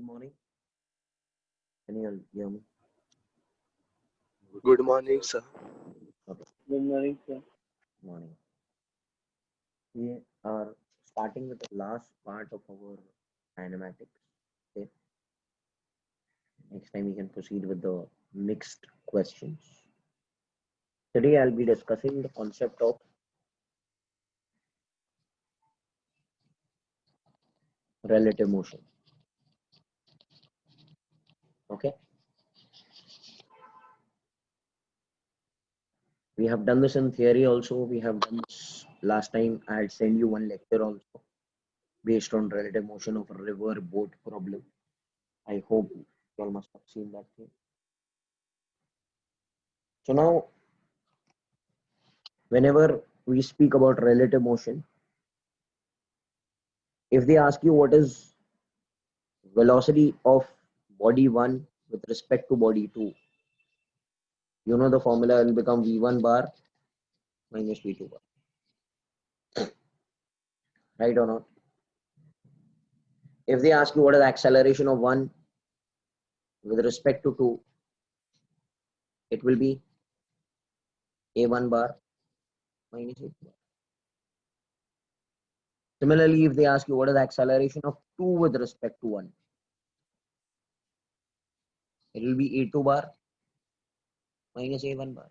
morning. Can you hear me? Good morning, sir. Okay, Good morning, sir. morning. We are starting with the last part of our kinematics. Okay, next time we can proceed with the mixed questions. Today I'll be discussing the concept of relative motion. Okay, we have done this in theory also. We have done this last time. I had sent you one lecture also based on relative motion of a river boat problem. I hope you all must have seen that thing. So now, whenever we speak about relative motion, if they ask you what is velocity of body 1 with respect to body 2, you know the formula will become v1 bar minus v2 bar, right or not? If they ask you what is the acceleration of 1 with respect to 2, it will be a1 bar minus a2 bar. Similarly, if they ask you what is the acceleration of 2 with respect to 1, it will be a2 bar minus a1 bar.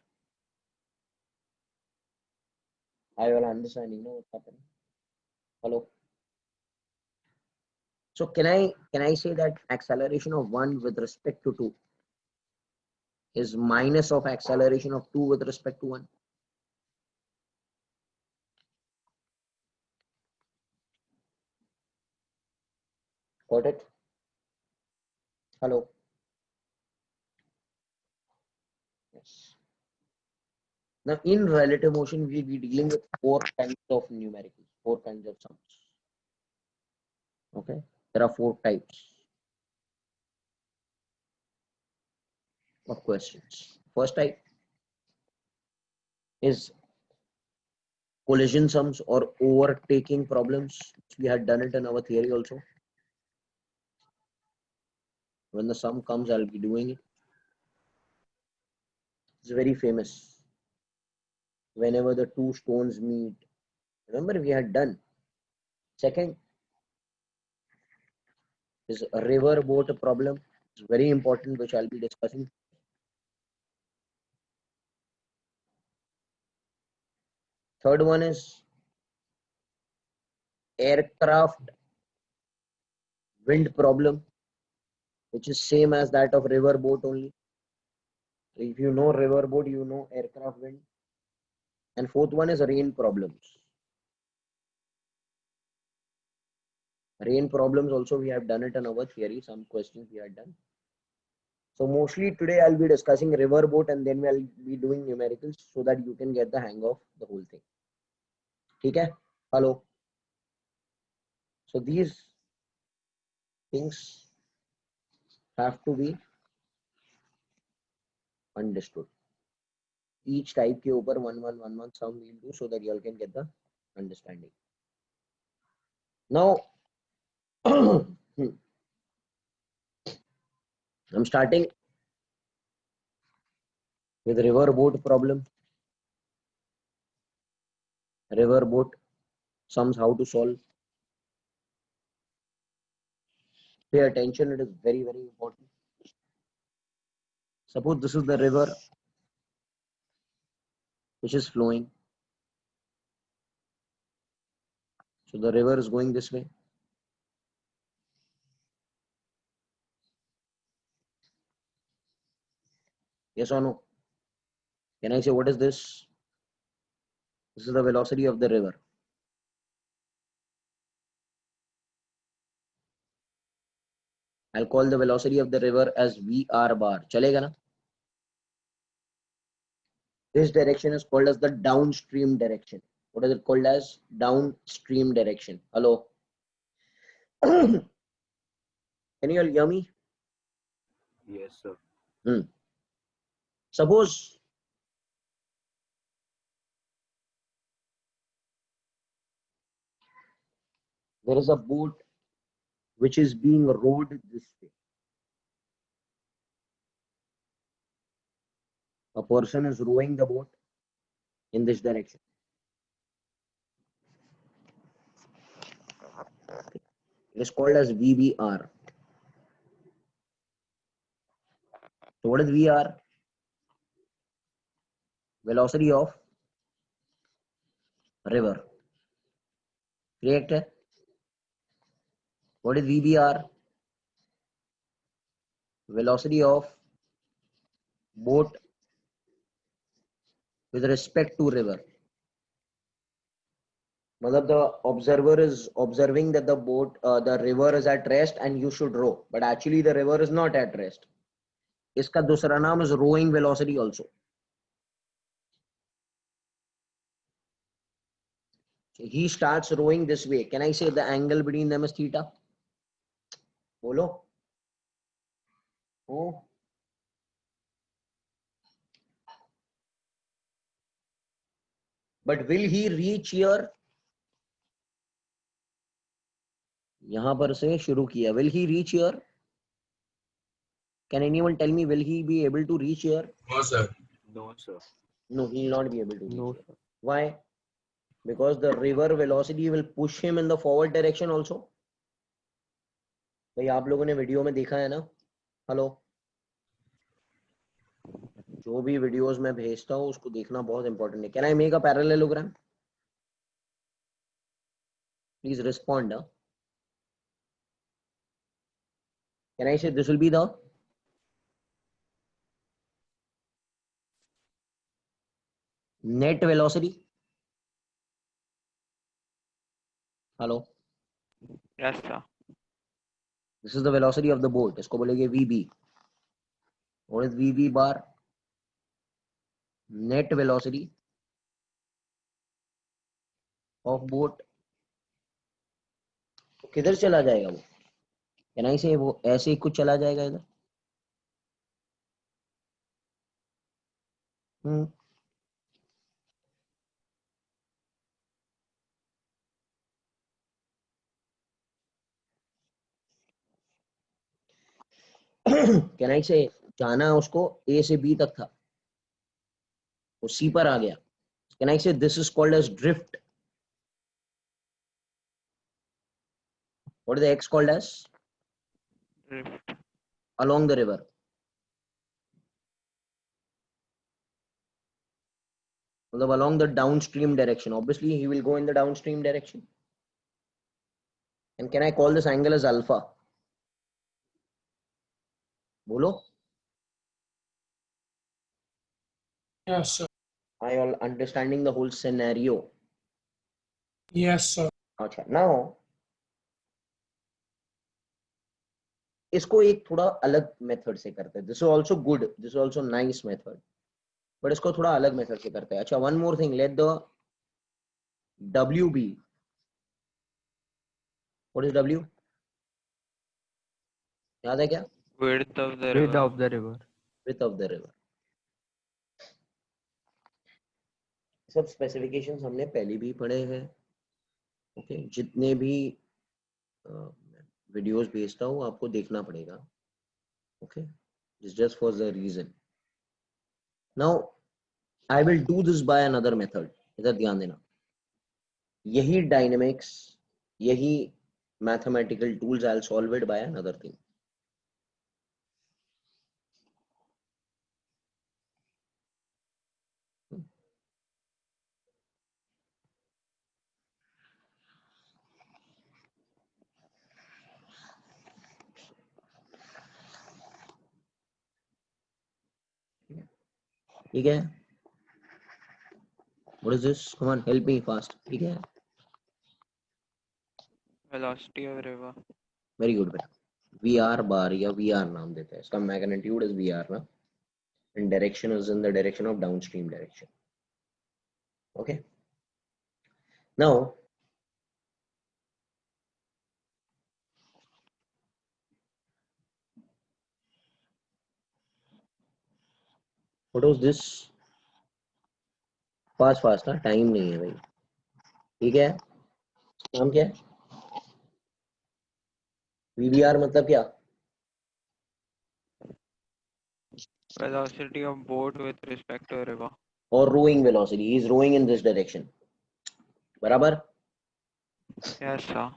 Are you all understanding, what's happening? Hello? So can I say that acceleration of 1 with respect to 2 is minus of acceleration of 2 with respect to 1? Got it? Hello? Yes. Now in relative motion, we'll be dealing with 4 kinds of numericals, 4 kinds of sums. Okay? There are 4 types of questions. First type is collision sums or overtaking problems. We had done it in our theory also. When the sum comes, I'll be doing it. It's very famous. Whenever the 2 stones meet, remember we had done. Second is a river boat problem. It's very important, which I'll be discussing. Third one is aircraft wind problem, which is same as that of river boat only. So if you know river boat, you know aircraft wind. And fourth one is rain problems. Rain problems also we have done it in our theory. Some questions we had done. So mostly today I'll be discussing river boat and then we'll be doing numericals so that you can get the hang of the whole thing. Okay? Hello. So these things have to be understood. Each type के ऊपर one sum we'll do so that you all can get the understanding. Now I'm starting with river boat problem. River boat sums, how to solve. Pay attention, it is very, very important. Suppose this is the river which is flowing. So the river is going this way. Yes or no? Can I say what is this? This is the velocity of the river. I'll call the velocity of the river as VR bar. Chalega na? This direction is called as the downstream direction. What is it called as? Downstream direction. Hello? Can you all hear me? Yes, sir. Suppose there is a boat which is being rowed this way. A person is rowing the boat in this direction. It is called as VBR. So what is VR? Velocity of river. Correct? What is VBR? Velocity of boat with respect to river. Matlab the observer is observing that the boat, the river is at rest and you should row, but actually the river is not at rest. इसका दूसरा नाम is rowing velocity also. So he starts rowing this way. Can I say the angle between them is theta? Bolo. Oh. But will he reach here? यहाँ पर से शुरू किया. Will he reach here? Can anyone tell me, will he be able to reach here? No, sir. No, sir. No, he will not be able to reach No, here. sir. Why? Because the river velocity will push him in the forward direction also. भाई आप लोगों ने video में देखा है ना? Hello, जो भी वीडियोस मैं भेजता हूँ उसको देखना बहुत इंपॉर्टेंट है. Can I make a parallelogram? Please respond. Can I say this will be the net velocity? Hello, Yes, sir. this is the velocity of the boat. इसको बोलेंगे VB. What is VB bar? Net velocity of boat. तो किधर चला जाएगा वो? Can I say वो ऐसे ही कुछ चला जाएगा इधर? Can I say जाना उसको A से B तक था, वो C पर आ गया. Can I say this is called as drift? What is the X called as? Drift. Along the river. मतलब along the downstream direction. Obviously, he will go in the downstream direction. And can I call this angle as alpha? बोलो. Yes, sir. Are you all understanding the whole scenario? Yes, sir. अच्छा, now इसको एक थोड़ा अलग method से करते हैं. This is also good, this is also nice method, but इसको थोड़ा अलग मेथड से करते हैं. अच्छा, one more thing, let the W be. What is W? याद है क्या? Width of the Width river. of the river. Width of the river. सब स्पेसिफिकेशंस हमने पहले भी पढ़े हैं. ओके, जितने भी वीडियोस भेजता हूँ आपको देखना पड़ेगा. Okay, just for the reason. Now I will do this by another method. इधर ध्यान देना. यही डायनेमिक्स, यही mathematical tools, I will solve it by another thing. ठीक है? What is this? Come on, help me fast. ठीक है? Velocity of river. Very good बेटा. VR bar या VR नाम देते हैं. इसका magnitude is VR ना. And direction is in the direction of downstream direction. Okay. Now, what was this? Fast ना, time नहीं है भाई. ठीक है? नाम क्या है? VBR मतलब क्या? Velocity of boat with respect to a river. और rowing velocity. He is rowing in this direction. बराबर? Yes, sir.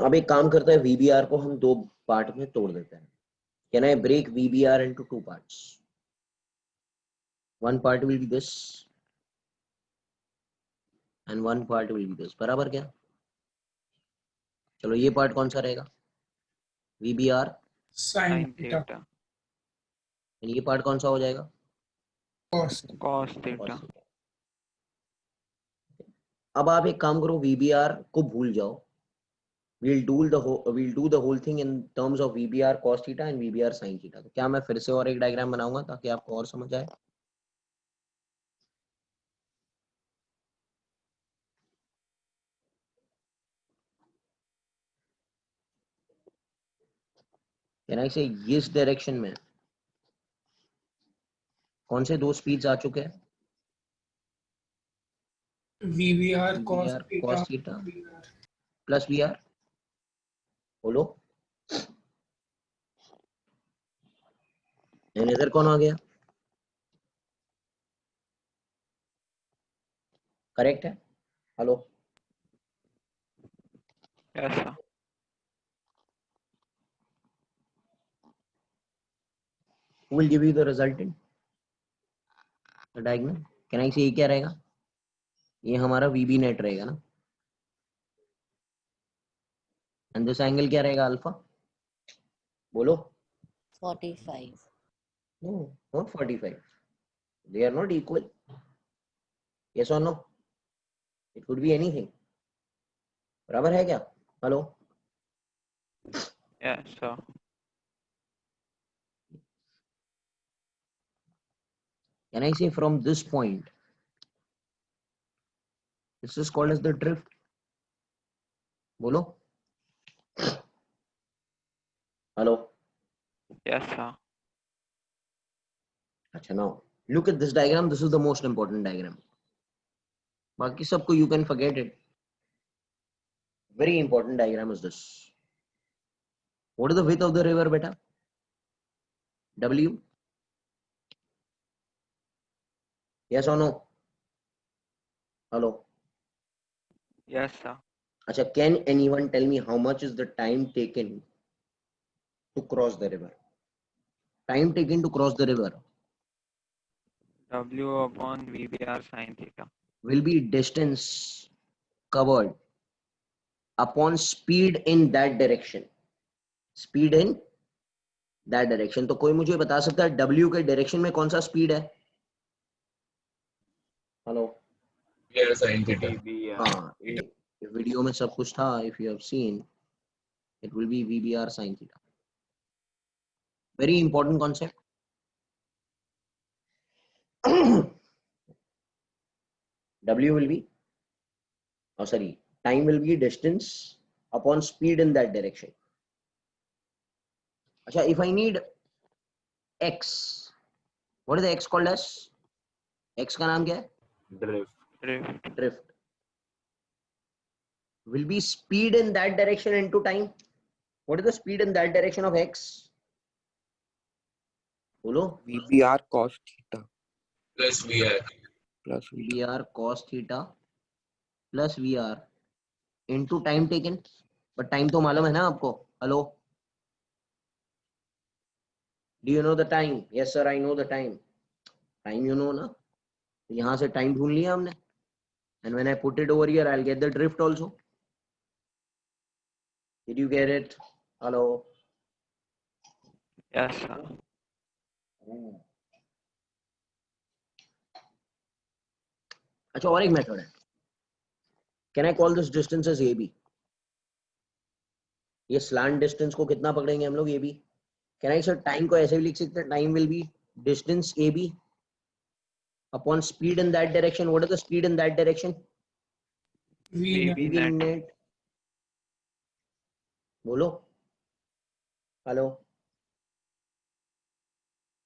अब एक काम करते हैं, VBR को हम दो पार्ट में तोड़ देते हैं. Can I break VBR into two parts? One part will be this and one part will be this. बराबर क्या? चलो ये पार्ट कौन सा रहेगा? VBR. Sin Sin theta. theta. ये पार्ट कौन सा हो जाएगा? Cos. Cos theta. अब आप एक काम करो, VBR को भूल जाओ. We'll do the whole thing in terms of VBR cos theta and VBR sin theta. तो क्या मैं फिर से और एक डायग्राम बनाऊंगा ताकि आपको और समझ आए? Can I say इस डायरेक्शन में कौन से दो स्पीड्स आ चुके हैं? VBR cos VBR theta. cos theta plus VR. बोलो. एंड इधर कौन आ गया? करेक्ट है? Hello. Yes, sir. Who will give you the resultant? The diagonal. Can I say ये क्या रहेगा? ये हमारा VB नेट रहेगा ना. एंड दिस एंगल क्या रहेगा? अल्फा. बोलो. 45. No, not 45. They are not equal. Yes or no? It could be anything. बराबर है क्या? Hello. Yes, sir. Can I say from this point? This is called as the drift. बोलो. Hello. Yes, sir. अच्छा, now look at this diagram. This is the most important diagram. बाकी सबको you can forget it. Very important diagram is this. What is the width of the river, beta? W. Yes or no? Hello. Yes, sir. अच्छा, can anyone tell me how much is the time taken to cross the river? Time taken to cross the river W upon VBR sin theta. will be distance covered upon speed in that direction. Speed in that direction. तो कोई मुझे बता सकता है W के direction में कौन सा स्पीड है? हेलो. sin theta. VBR. हाँ, ये वीडियो में सब कुछ था. If you have seen, it will be VBR sin theta. Very important concept. W will be, oh sorry, time will be distance upon speed in that direction. Acha, if I need X, what is the X called as? X का नाम क्या है? Drift. Drift. Drift. Will be speed in that direction into time. What is the speed in that direction of X? बोलो. VBR cos theta Plus VR. plus V. VBR cos theta plus VR into time taken. But time तो मालूम है ना आपको? Hello. Do you know the time? Yes sir, I know the time. Time you know ना? यहाँ से time ढूंढ लिया हमने. And when I put it over here, I'll get the drift also. Did you get it? Hello. Yes, sir. अच्छा, और एक method है. Can I call this distance as AB? ये slant distance को कितना पकड़ेंगे हम लोग? AB. Can I say time को ऐसे भी लिख सकते हैं? Time will be distance AB upon speed in that direction. What is the speed in that direction? V net. VB VB net. net. बोलो. Hello.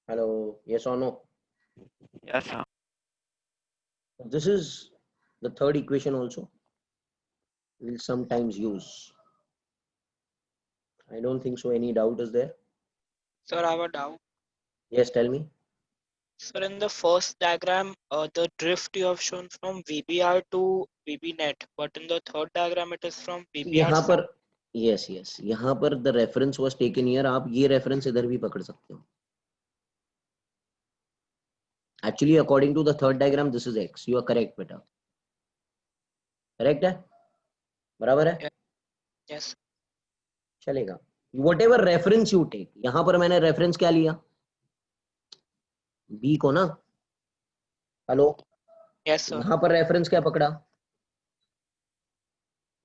Hello. Yes or no? Yes, sir. This is the third equation also. We'll sometimes use. I don't think so. Any doubt is there? Sir, I have a doubt. Yes, tell me. Sir, in the first diagram, the drift you have shown from VBR to VBNet, but in the third diagram, it is from VBR. यहाँ पर yes, yes. यहाँ पर the reference was taken here. आप ये reference इधर भी पकड़ सकते हो. Actually, according to the third diagram, this is x. You are correct, बेटा. Correct है? बराबर है? Yes. चलेगा. Whatever reference you take. यहाँ पर मैंने reference क्या लिया? B को ना? हेलो? Yes, sir. यहाँ पर reference क्या पकड़ा?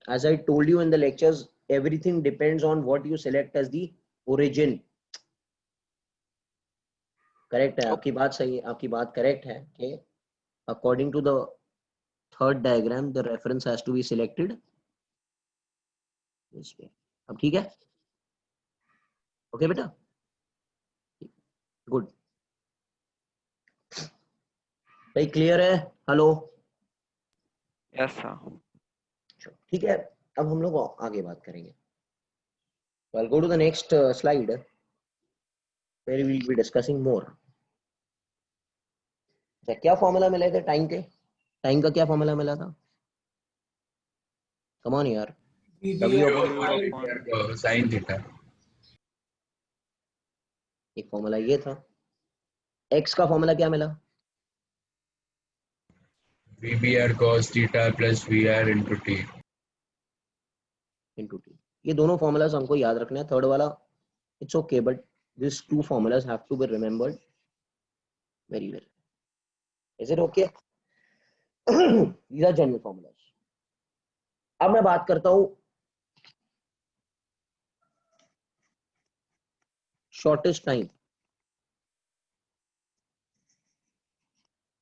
As I told you in the lectures, everything depends on what you select as the origin. Correct है, आपकी बात सही है, आपकी बात correct है कि according to the third diagram, the reference has to be selected this way. अब ठीक है? Okay बेटा? Good. भाई clear है? Hello? Yes, sir. ठीक है, अब हम लोग आगे बात करेंगे. So I'll go to the next slide where we will be discussing more. क्या फॉर्मूला मिले थे टाइम के? टाइम का क्या फॉर्मूला मिला था? Come on यार. VBR Sin theta. एक फॉर्मूला ये था. x का फॉर्मूला क्या मिला? VBR cos theta plus VR into t. into t. ये दोनों फॉर्मूलाज हमको याद रखना है. थर्ड वाला it's okay, but this two formulas have to be remembered very well. Is it okay? These are general formulas. अब मैं बात करता हूं shortest time.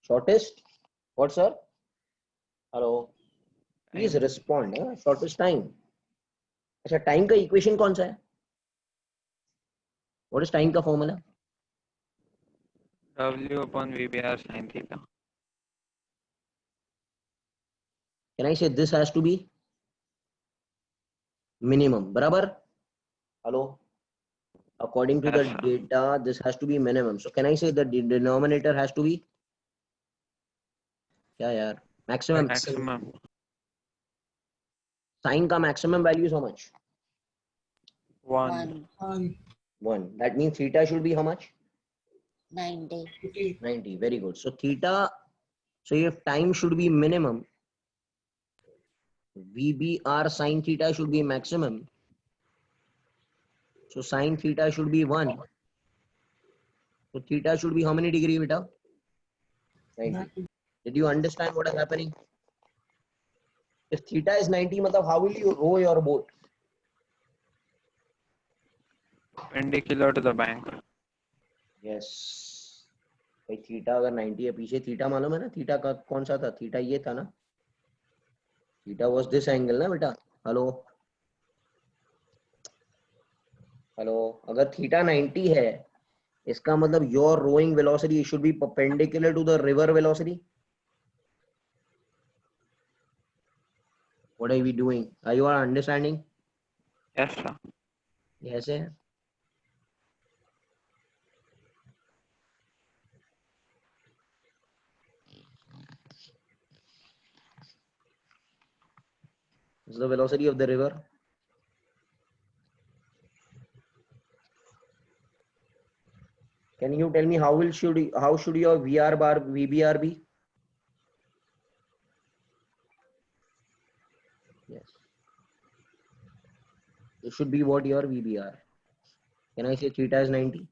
Shortest what sir? Hello, please respond. Shortest time. अच्छा, टाइम का equation कौन सा है? व्हाट इज टाइम का formula? W upon VBR sin theta. Can I say this has to be minimum? बराबर? Hello? According to the Yes, sir. data, this has to be minimum. So can I say that the denominator has to be? क्या यार? Maximum. Maximum. Sin का maximum value is how much? 1. 1. 1. That means theta should be how much? 90. 90. Very good. So theta, so if time should be minimum, VBR sin theta should be maximum. So sin theta should be 1. So theta should be how many degree, beta? 90. Did you understand what is happening? If theta is 90, matlab how will you row your boat? Perpendicular to the bank. Yes. भाई theta अगर 90 है, पीछे theta मालूम है ना? Theta का कौन सा था? थीटा ये था ना? थीटा वाज दिस एंगल ना बेटा? हेलो हेलो, अगर थीटा 90 है, इसका मतलब your rowing velocity should be perpendicular to the river velocity. What are we doing? Are you understanding? Yes, sir. Yes, sir. Is the velocity of the river? Can you tell me how should your VR bar VBR be? Yes. It should be what your VBR. Can I say theta is 90?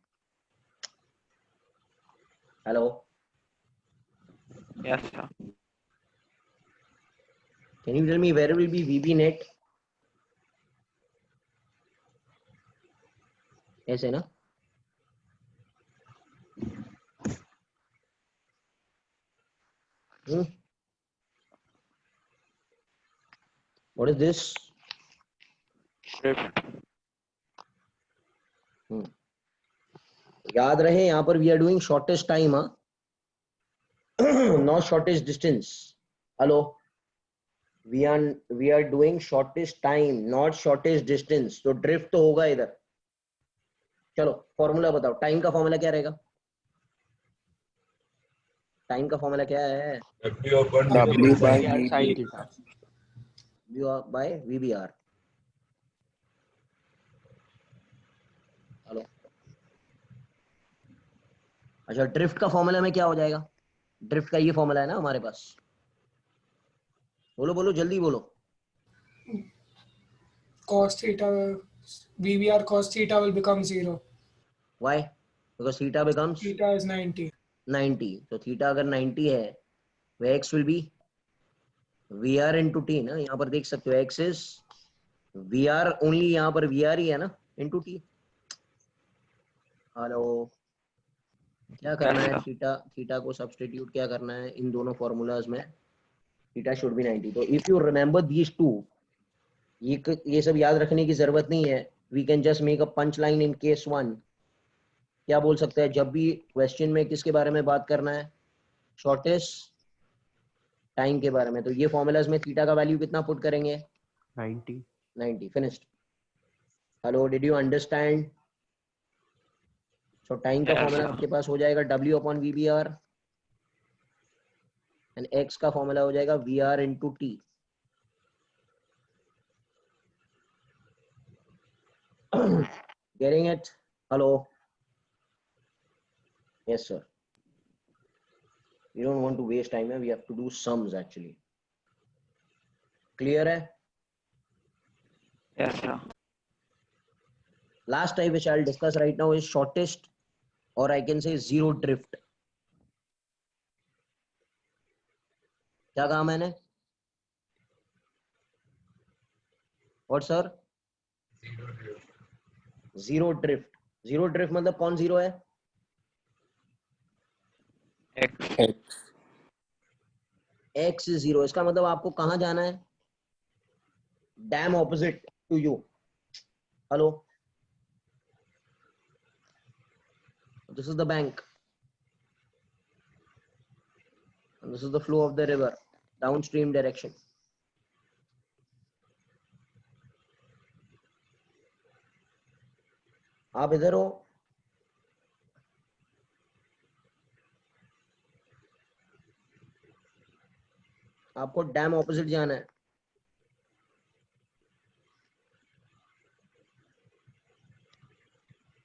Hello. Yes, sir. Can you tell me where will be VB net? ऐसे ना? What is this? Drift. याद रहे यहाँ पर we are doing shortest time, not shortest distance. Hello. we are doing shortest time, not shortest distance. तो drift तो होगा इधर. चलो फॉर्मूला बताओ. टाइम का फॉर्मूला क्या रहेगा? टाइम का फॉर्मूला क्या है? W upon W by VBR. VB. Sin theta. V by VBR. Hello. अच्छा, ड्रिफ्ट का फॉर्मूला में क्या हो जाएगा? ड्रिफ्ट का ये फॉर्मूला है ना हमारे पास. बोलो बोलो जल्दी बोलो. Cos theta, VBR cos theta will become 0. Why? Because theta becomes Theta is 90. 90. तो थीटा अगर 90 है, तो x will be VR into t ना. यहाँ पर देख सकते हो x is VR only. यहाँ पर VR ही है ना, into t. हेलो. क्या करना है? थीटा को सब्स्टिट्यूट क्या करना है इन दोनों फॉर्मूलाज में? Theta should be 90. तो if you remember these two, ये सब याद रखने की जरूरत नहीं है. We can just make a punch line in case 1. क्या बोल सकते हैं जब भी क्वेश्चन में किसके बारे में बात करना है? शॉर्टेस्ट टाइम के बारे में. तो ये फॉर्मूलाज में थीटा का वैल्यू कितना पुट करेंगे? 90. Finished. Hello, did you understand? So time का Yes, फॉर्मूला sir. आपके पास हो जाएगा W upon VBR, and X का फॉर्मूला हो जाएगा VR into T. Getting it? Hello. Yes, sir. We don't want to waste time. We have to do sums actually. Clear है? Yes, sir. Last type which I'll discuss right now is shortest, or I can say zero drift. क्या कहा मैंने? What sir? Zero drift. Zero drift मतलब कौन zero है? X. X is zero. इसका मतलब आपको कहाँ जाना है? Damn opposite to you. Hello. This is the bank. And this is the flow of the river, downstream direction. आप इधर हो. आपको डैम ऑपोजिट जाना है.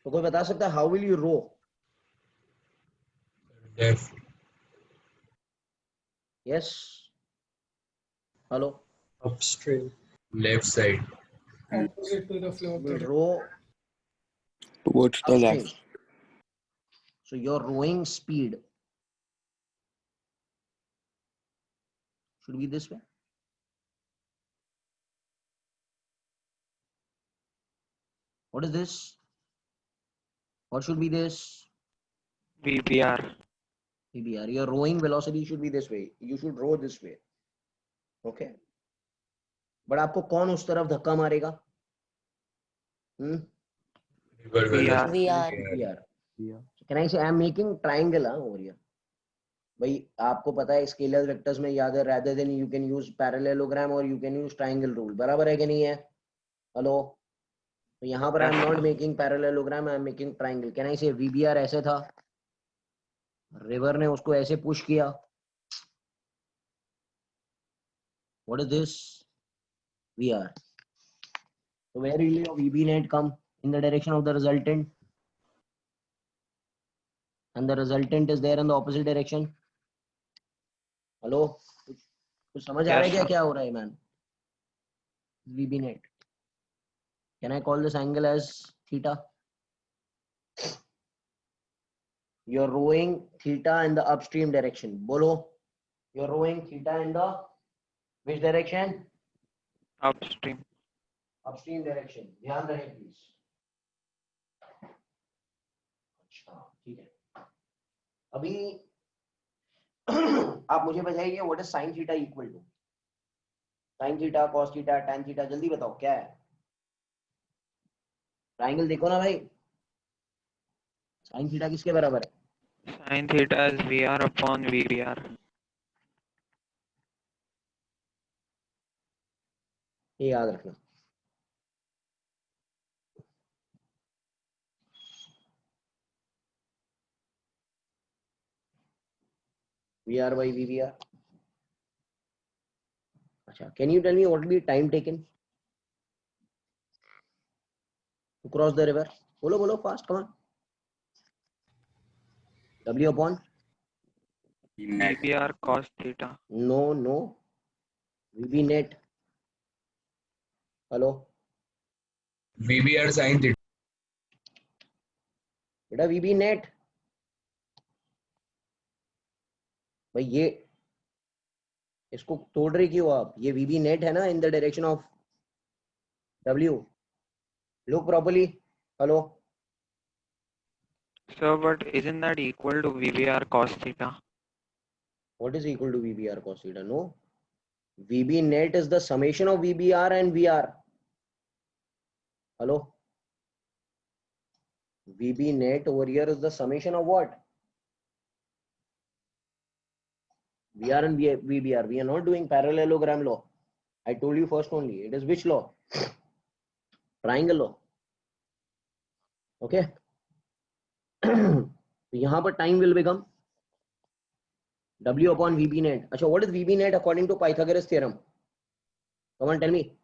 तो कोई बता सकता है how will you row? Left. Yes. Hello. Upstream. Left side. Opposite to the flow of the Will river. row Towards the upstream. left. So your rowing speed should be this way. What is this? What should be this? VBR. PBR. Your rowing velocity should be this way. You should row this way. Okay. But आपको कौन उस तरफ धक्का मारेगा? River VR. velocity. VR. PR. So can I say I'm making triangle over here? भाई आपको पता है स्केलर वेक्टर्स में याद है, rather than you can use parallelogram or you can use triangle rule. बराबर है कि नहीं है? हेलो. तो यहाँ पर I'm not making parallelogram, I'm making triangle. Can I say VBR ऐसे था, रिवर ने उसको ऐसे पुश किया. What is this? VR. So where will your VB net come? In the direction of the resultant, and the resultant is there in the opposite direction. Hello, कुछ समझ आ रहा है क्या क्या हो रहा है man? VB net. Can I call this angle as theta? You're rowing theta in the upstream direction. बोलो. You're rowing theta in the which direction? Upstream. Upstream direction. ध्यान रहे प्लीज. अच्छा ठीक है. अभी आप मुझे बताइए what is sine theta equal to? Sine theta, cos theta, tan theta, जल्दी बताओ क्या है? ट्रायंगल देखो ना भाई. साइन थीटा किसके बराबर है? Sin theta is VR upon VBR. ये याद रखना. VR by VBR. Acha, can you tell me what will be time taken to cross the river? Bolo fast, come on. W upon? VBR cos theta. No. VB net. Hello. VBR sin theta. बेटा VB net. भाई ये इसको तोड़ रहे क्यों आप? ये VB net है ना, in the direction of W. Look properly. Hello. So, but isn't that equal to VBR cos theta? What is equal to VBR cos theta? No. VB net is the summation of VBR and VR. Hello. VB net over here is the summation of what? VR and VBR. We are not doing parallelogram law. I told you first only. It is which law? Triangle law. Okay. तो यहाँ पर time will become W upon VB net. अच्छा, what is VB net according to Pythagoras theorem? Come on, tell me.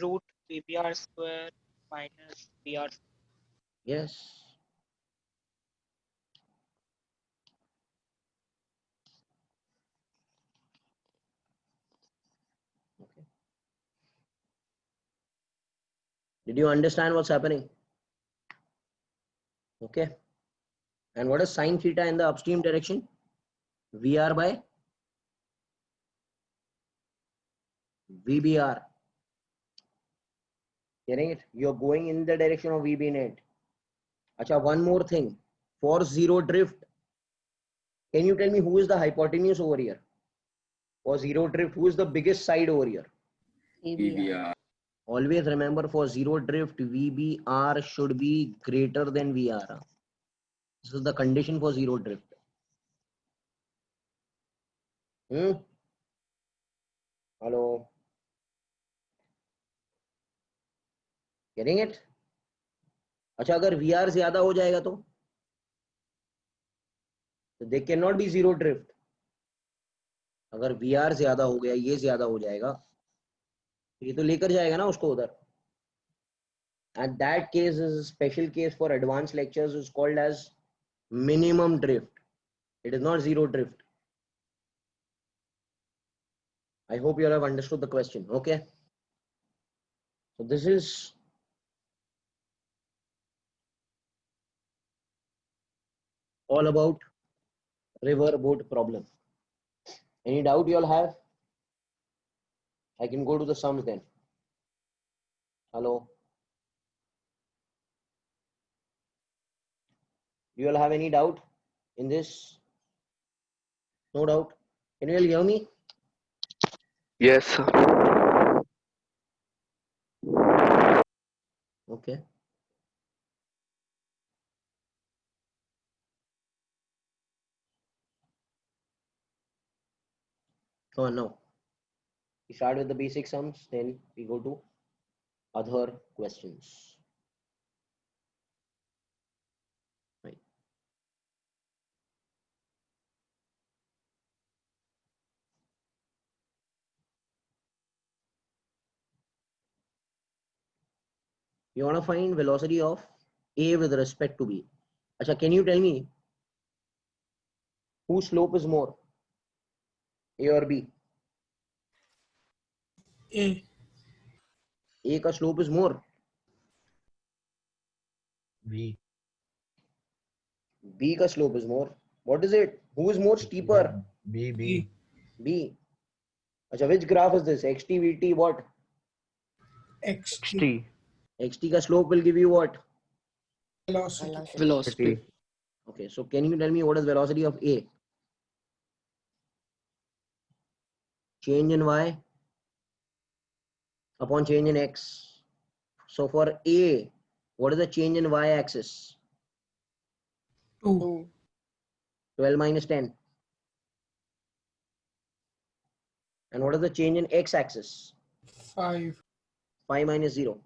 Root VBR square minus VR. Yes. Okay. Did you understand what's happening? Okay. And what is sine theta in the upstream direction? VR by VBR. Getting it? You're going in the direction of VB net. Acha, one more thing. For zero drift, can you tell me who is the hypotenuse over here? For zero drift, who is the biggest side over here? VBR. Always remember, for zero drift, VBR should be greater than VR. This is the condition for zero drift. Hello. Getting it? अच्छा, अगर VR ज्यादा हो जाएगा तो they cannot be zero drift. अगर VR ज्यादा हो गया, ये ज्यादा हो जाएगा, ये तो लेकर जाएगा ना उसको उधर. And that case is a special case for advanced lectures, is called as minimum drift. It is not zero drift. I hope you have understood the question. Okay. So this is all about river boat problem. Any doubt you all have? I can go to the sums then. Hello. Do you all have any doubt in this? No doubt. Can you all hear me? Yes, sir. Okay. Come on now. We start with the basic sums, then we go to other questions. Right. You want to find velocity of A with respect to B. Acha, can you tell me whose slope is more, A or B? A. A ka slope is more. B. B ka slope is more. What is it? Who is more steeper? B. B. B. Acha, which graph is this? XT, VT, what? XT. XT ka slope will give you what? Velocity. Velocity. Okay, so can you tell me what is velocity of A? Change in Y upon change in X. So for A, what is the change in Y axis? 2. 2. 12 minus 10. And what is the change in X axis? 5. 5 minus 0.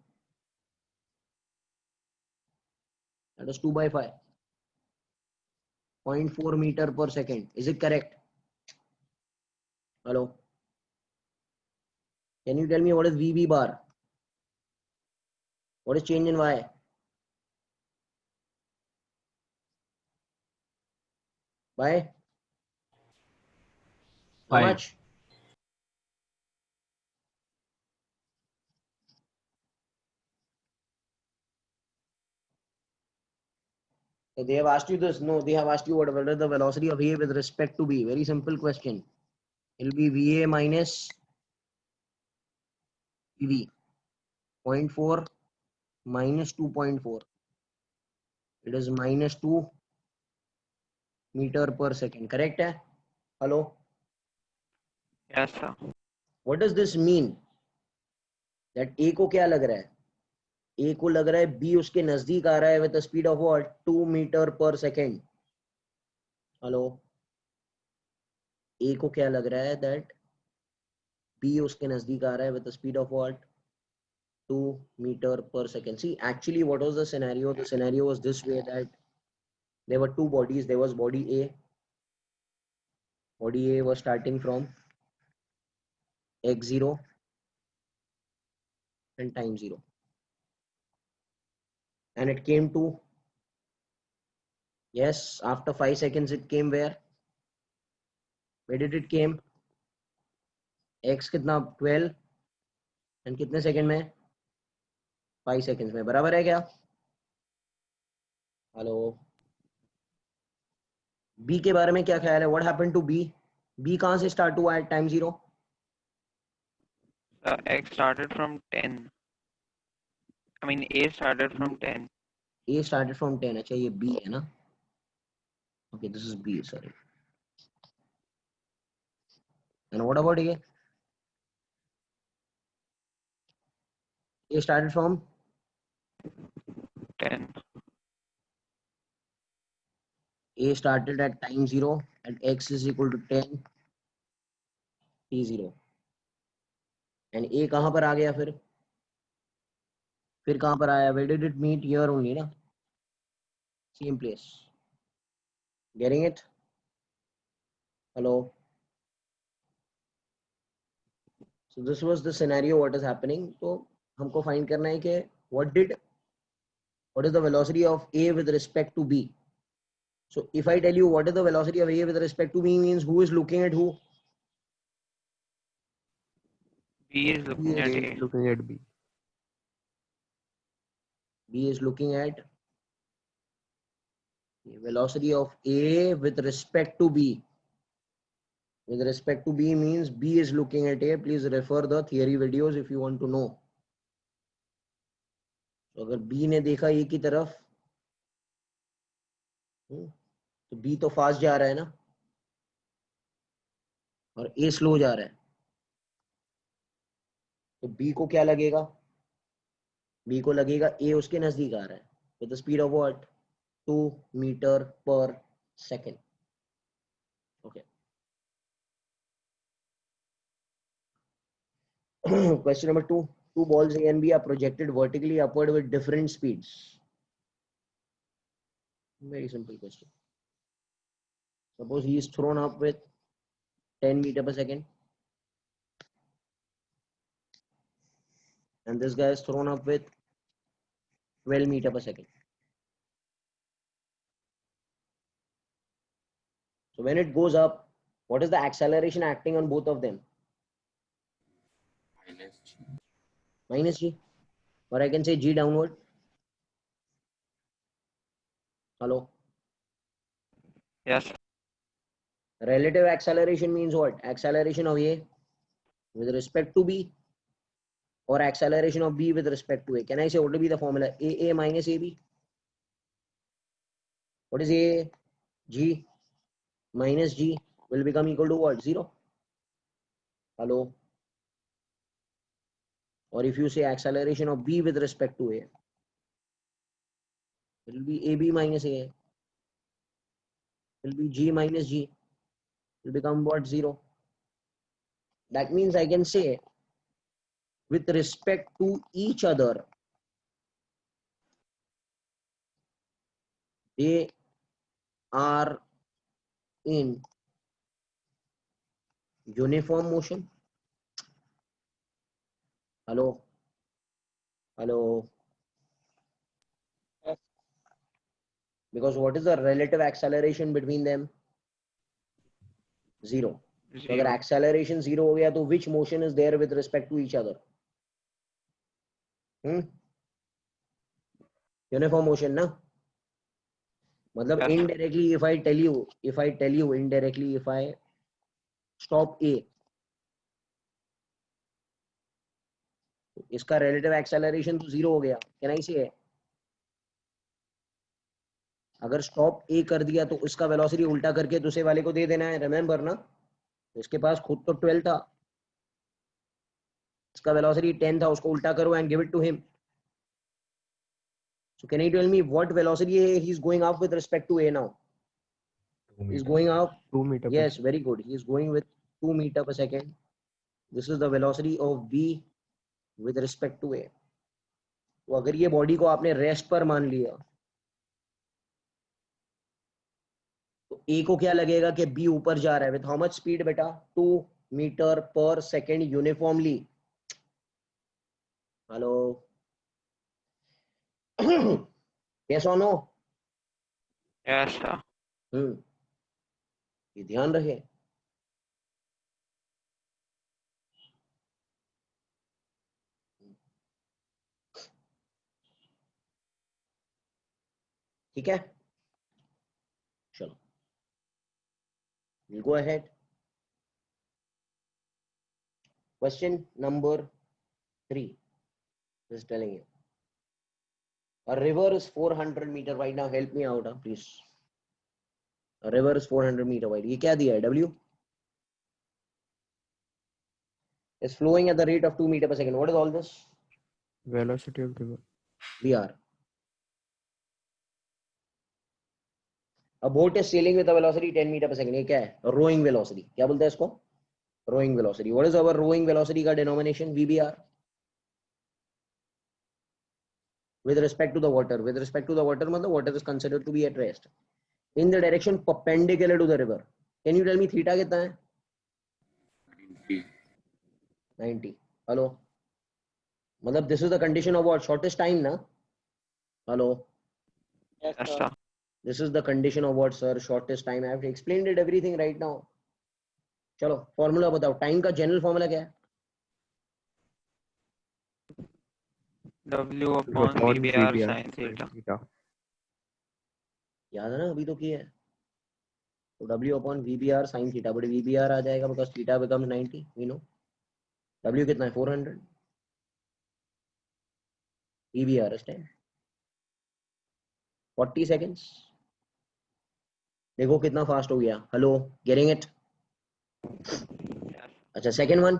That is 2 by 5. 0.4 meter per second. Is it correct? Hello? Can you tell me what is VB bar? What is change in Y? By how 5. much? So they have asked you this. No, they have asked you what is the velocity of A with respect to B. Very simple question. It will be VA minus PV. 0.4 minus 2.4. It is minus 2 meter per second. Correct? Hai? Hello? Yes, sir. What does this mean? That A को क्या लग रहा है? A को लग रहा है B उसके नजदीक आ रहा है with a speed of what? 2 meter per second. Hello? A को क्या लग रहा है that B उसके नजदीक आ रहा है with a speed of what? 2 meter per second. See, actually, what was the scenario? The scenario was this way that there were two bodies. There was body A. Body A was starting from x0 and time 0. And it came to, yes, after 5 seconds, it came where? Where did it came? X कितना 12 and कितने second में? 5 seconds में. बराबर है क्या? Hello. B के बारे में क्या ख्याल है? What happened to B? B कहाँ से start हुआ at time 0? X started from 10. I mean, A started from 10. A started from 10. अच्छा ये B है ना? Okay, this is B, sorry. And what about A? A started from 10. A started at time 0 and X is equal to 10 T0. And A कहाँ पर आ गया फिर? फिर कहाँ पर आया? Where did it meet? Here only ना? Same place. Getting it? Hello? So this was the scenario what is happening. तो हमको find करना है कि what is the velocity of A with respect to B? So if I tell you what is the velocity of A with respect to B means who is looking at who? B is looking at A. Looking at B. B is looking at the velocity of A with respect to B. With respect to B means B is looking at A. Please refer the theory videos if you want to know. So अगर B ने देखा A की तरफ तो B तो fast जा रहा है ना और A स्लो जा रहा है तो B को क्या लगेगा? B को लगेगा A उसके नजदीक आ रहा है with the speed of what? 2 meter per second. Okay. Question number 2. Two balls A and B are projected vertically upward with different speeds. Very simple question. Suppose he is thrown up with 10 meter per second. And this guy is thrown up with 12 meter per second. So when it goes up, what is the acceleration acting on both of them? Minus G. Or I can say G downward. Hello. Yes. Relative acceleration means what? Acceleration of A with respect to B or acceleration of B with respect to A. Can I say what will be the formula? AA minus AB. What is A? G minus G will become equal to what? 0. Hello. Or if you say acceleration of B with respect to A, it will be AB minus A. It will be G minus G. It will become what? 0. That means I can say with respect to each other, they are in uniform motion. Hello, hello. Yes. Because what is the relative acceleration between them? Zero. So अगर Zero. acceleration zero हो गया तो which motion is there with respect to each other? Uniform motion ना? मतलब Yes, sir. indirectly if I tell you indirectly if I stop A, इसका relative acceleration तो zero हो गया. Can I say? अगर stop A कर दिया तो इसका velocity उल्टा करके दूसरे वाले को दे देना है. Remember ना? इसके पास खुद तो 12 था. इसका velocity 10 था, उसको उल्टा करो and give it to him. So can you tell me what velocity he is going up with respect to A now? He's going up. 2 meter. Yes, very good. He is going with 2 meter per second. This is the velocity of B with respect to A. तो अगर ये body को आपने rest पर मान लिया तो A को क्या लगेगा कि B ऊपर जा रहा है विथ हाउ मच स्पीड बेटा 2 मीटर पर सेकेंड यूनिफॉर्मली. हेलो यस और नो? Yes, sir. ये ध्यान रहे. ठीक है, चलो we'll go ahead. Question number 3 is telling you a river is 400 meter wide. Now help me out, please. A river is 400 meter wide. ये क्या दिया है? W is flowing at the rate of 2 meter per second. What is all this? Velocity of river. VR. A boat is sailing with a velocity 10 meter per second. ये क्या है? Rowing velocity. क्या बोलते हैं इसको? Rowing velocity. What is our rowing velocity का denomination? VBR. With respect to the water. With respect to the water, मतलब water is considered to be at rest. In the direction perpendicular to the river. Can you tell me theta कितना है? 90. Hello. मतलब this is the condition of what? Shortest time ना? Hello. Yes, Yes, sir. sir. This is the condition of what, sir? Shortest time. I have explained it everything right now. चलो formula बताओ. Time का general formula क्या है? W upon VBR sin theta. याद है ना? अभी तो किया है. तो W upon VBR sin theta, but VBR आ जाएगा because theta becomes 90. We know. W कितना है? 400. VBR is 10. 40 seconds. देखो कितना फास्ट हो गया. Hello, getting it? अच्छा, second one.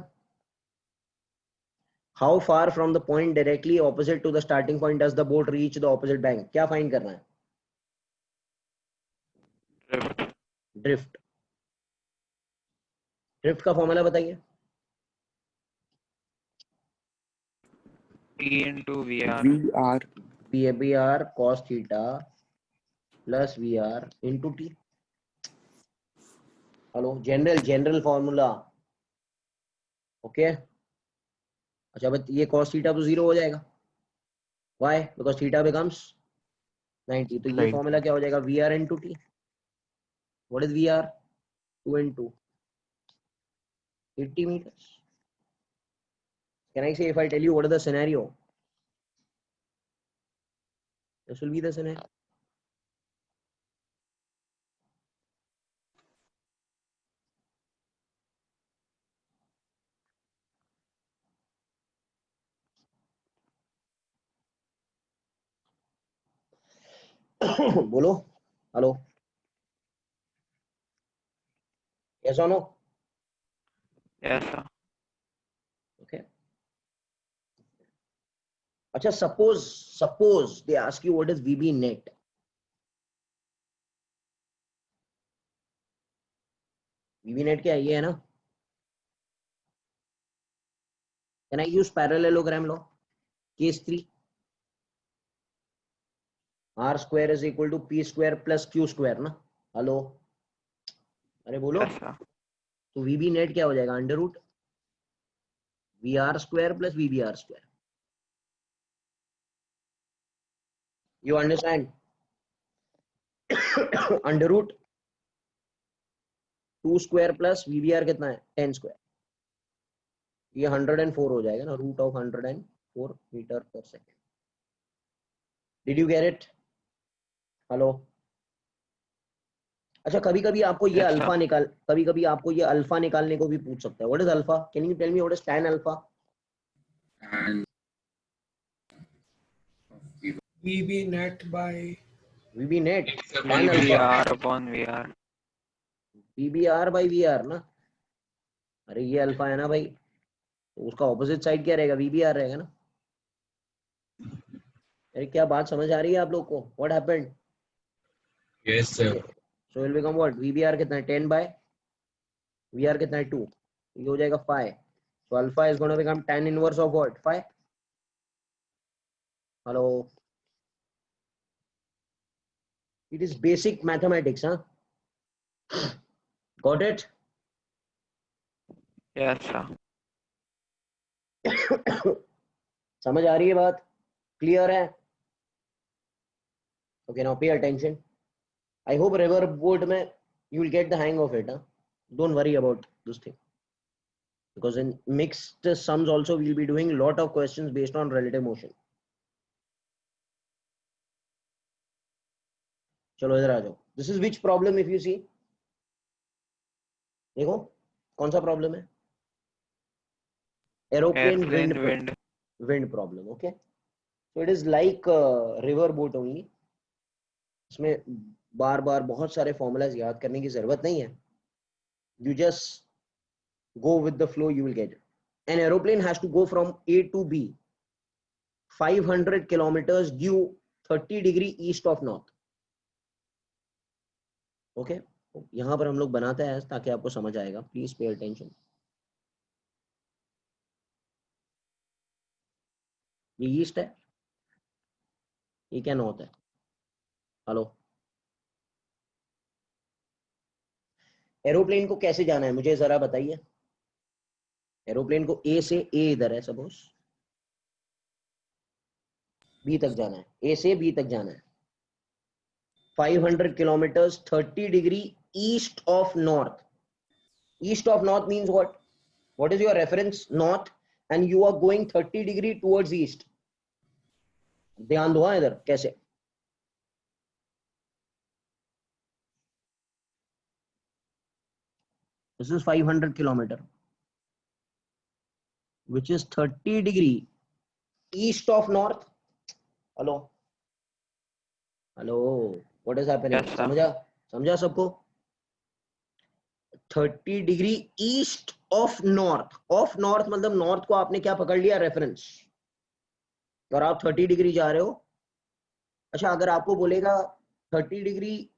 How far from the point directly opposite to the starting point does the boat reach the opposite bank? क्या find करना है? Drift. ड्रिफ्ट. ड्रिफ्ट का formula बताइए. T into VR. VR. VBR cos theta plus VR into T. Hello, general formula. Okay. अच्छा, but ये cos theta तो zero हो जाएगा. व्हाई? Because theta becomes 90. तो ये 90. फॉर्मूला क्या हो जाएगा? VR into T. What is VR? 2 into 80 meters. Can I say if I tell you what is the scenario? This will be the scenario. बोलो. Hello. Yes or no? Yes, sir. Okay. अच्छा, suppose they ask you what is VB net. VB net क्या है? ये है ना? Can I use parallelogram law? Case 3. R square is equal to P square plus Q square ना. Hello, अरे बोलो. Yes, sir. तो VB नेट क्या हो जाएगा? Under root VR square plus VBR square. You understand? Under root 2 square plus VBR कितना है? 10 square. ये 104 हो जाएगा ना, रूट ऑफ 104 मीटर पर second. Did you get it? Hello. अच्छा, कभी कभी आपको ये Yes, sir. अल्फा कभी कभी आपको ये अल्फा निकालने को भी पूछ सकता है. What is alpha? Can you tell me what is tan alpha? And VB net by VB net except tan alpha VBR upon VR. VBR by VR ना. अरे ये अल्फा है ना भाई, तो उसका ऑपोजिट साइड क्या रहेगा? VBR रहेगा ना. अरे क्या बात समझ आ रही है आप लोग को? What happened? yes, sir. So will become what? VBR कितना है? 10 बाय VR कितना है? 2. ये हो जाएगा 5. So alpha is gonna become tan inverse of what? 5. Hello, it is basic mathematics. हाँ, गॉट इट? Yes, sir. समझ आ रही है बात? क्लियर है? Okay, now pay attention. I hope river boat में you will get the hang of it. Don't worry about this thing, because in mixed sums also we'll be doing lot of questions based on relative motion. चलो इधर आ जाओ. This is which problem if you see? देखो कौन सा problem है? Aeroplane Airplane wind wind. Problem. Okay, so it is like river boat only. इसमें बार बार बहुत सारे फॉर्मूलाज याद करने की जरूरत नहीं है. You just go with the flow, you will get it. An aeroplane has to go from A to B 500 kilometers due 30 degree east of north. Okay, यहां पर हम लोग बनाते हैं ताकि आपको समझ आएगा. Please pay attention. ये ईस्ट है, ये क्या नॉर्थ है? हेलो, एरोप्लेन को कैसे जाना है मुझे जरा बताइए. एरोप्लेन को ए से, ए इधर है सपोज, बी तक जाना है. ए से बी तक जाना है. 500 kilometers 30 degree east of north. East of north means what? What is your reference? North, and you are going 30 degree towards east. ध्यान दो इधर कैसे. This is 500 kilometer, which is 30 degree east of north. Hello, hello, what is happening? Yes, sir. समझा सबको? 30 degree east of north. Of north मतलब north को आपने क्या पकड़ लिया? रेफरेंस. और आप 30 डिग्री जा रहे हो. अच्छा, अगर आपको बोलेगा 30 डिग्री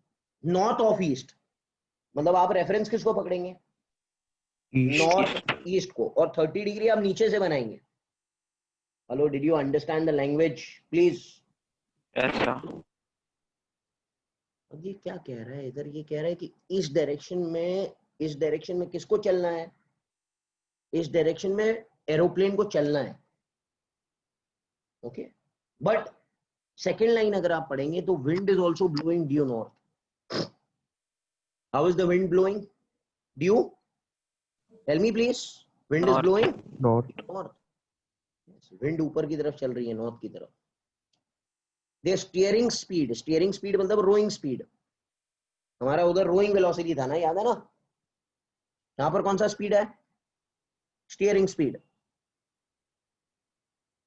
नॉर्थ ऑफ ईस्ट, मतलब आप रेफरेंस किसको पकड़ेंगे? नॉर्थ ईस्ट को. और 30 डिग्री आप नीचे से बनाएंगे. Hello, did you understand the language please? Yes, sir. अब ये क्या कह रहा है इधर? ये कह रहा है कि इस डायरेक्शन में किसको चलना है? इस डायरेक्शन में एरोप्लेन को चलना है. ओके, बट सेकेंड लाइन अगर आप पढ़ेंगे तो wind is also blowing due north. How is the wind blowing due? Tell me please. Wind is North. Blowing North. North. Wind ऊपर की तरफ चल रही है, नॉर्थ की तरफ. दे स्टीयरिंग स्पीड मतलब रोइंग स्पीड. हमारा उधर रोइंग वेलोसिटी था ना, याद है ना? यहां पर कौन सा स्पीड है? Steering speed.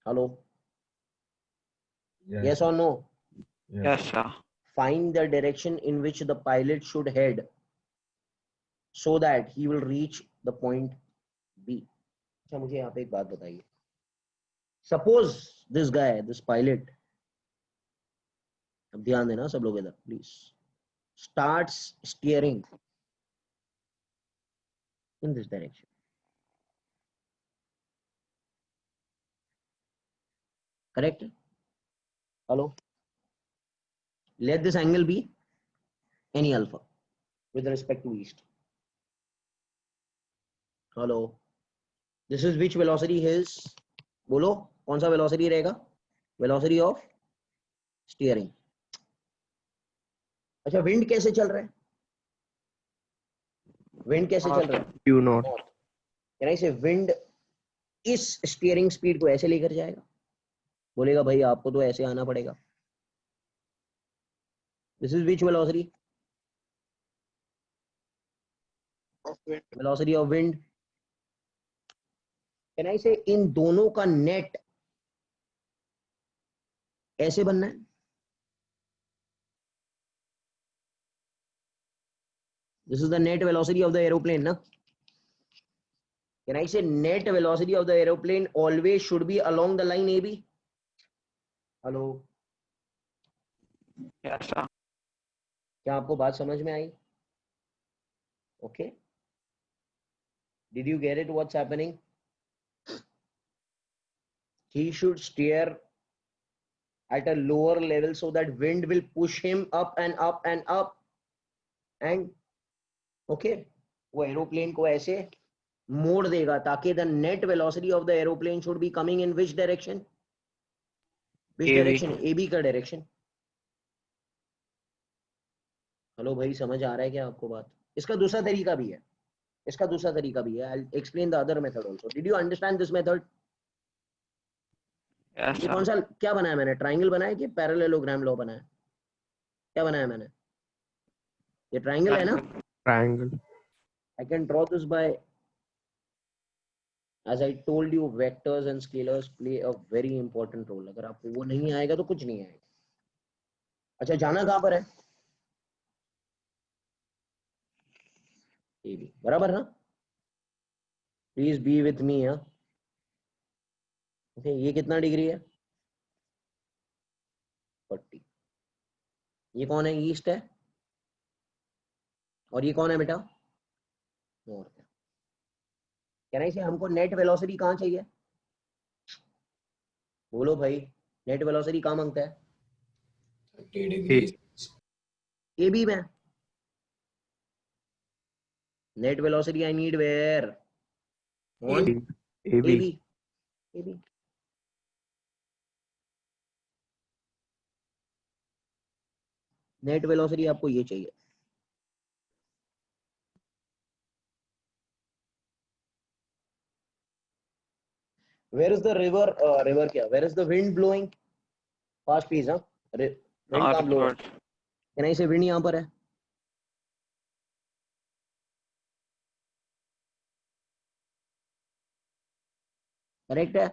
Hello, yes or no? Yes, sir. Find the direction in which the pilot should head so that he will reach the point B. अच्छा, मुझे यहाँ पे एक बात बताइए. Suppose this guy, this pilot, अब ध्यान देना सब लोग इधर please, starts steering in this direction. Correct? Hello? Let this angle be any alpha with respect to east. Hello? This is which velocity is? बोलो कौन सा velocity रहेगा? Velocity of steering. अच्छा wind कैसे चल रहा है? Wind कैसे चल रहा है? Q naught. Can I say wind इस steering speed को ऐसे लेकर जाएगा? बोलेगा भाई आपको तो ऐसे आना पड़ेगा. This is which velocity? Of wind. Velocity of wind. Can I say इन दोनों का net ऐसे बनना है? This is the net velocity of the aeroplane, na? Can I say net velocity of the aeroplane always should be along the line AB? Hello? Yes, sir. क्या आपको बात समझ में आई? Okay. Did you get it? What's happening? He should steer at a lower level so that wind will push him up and up and up. And okay, वो aeroplane को ऐसे मोड़ देगा ताकि the net velocity of the aeroplane should be coming in which direction? Which AB. direction? AB का direction. Hello भाई समझ आ रहा है क्या आपको बात? इसका दूसरा तरीका भी है. इसका दूसरा तरीका भी है. I'll explain the other method also. Did you understand this method? Yes, ये कौन sir. सा क्या बनाया मैंने? ट्राइंगल बनाया कि पैरेललोग्राम लॉ बनाया? क्या बनाया मैंने? ये ट्राइंगल है ना? Triangle. I can draw this by, as I told you, vectors and scalars play a very important role. अगर आपको वो नहीं आएगा तो कुछ नहीं आएगा. अच्छा जाना कहाँ पर है? AB. बराबर ना? Please be with me, हाँ. Okay, ये कितना डिग्री है? 40. ये कौन है? ईस्ट है. और ये कौन है बेटा? नॉर्थ है. Can I say हमको नेट वेलोसिटी कहाँ चाहिए? बोलो भाई, नेट वेलोसिटी कहाँ मांगता है? 30 degrees. AB में. Net velocity I need where? On AB. AB. AB. Net velocity आपको ये चाहिए. Where is the river? River क्या? Where is the wind blowing? Fast please, हाँ. Wind कहाँ blow? Northwards. Can I say wind यहाँ पर है? Correct है?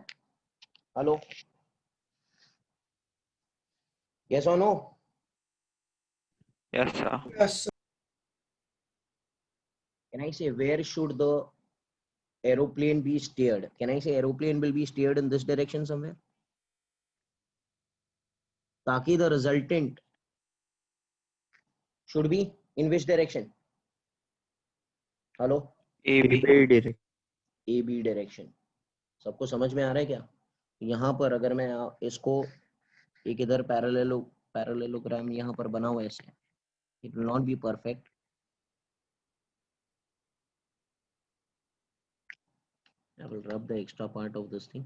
Hello? Yes or no? Yes, sir. Yes, sir. Can I say where should the aeroplane be steered? Can I say aeroplane will be steered in this direction somewhere? ताकि the resultant should be in which direction? Hello? AB. AB direct. AB direction. सबको समझ में आ रहा है क्या? यहाँ पर अगर मैं इसको एक इधर पैरेललोग्राम यहाँ पर बना हुआ है ऐसे, it will not be perfect. I will rub the extra part of this thing.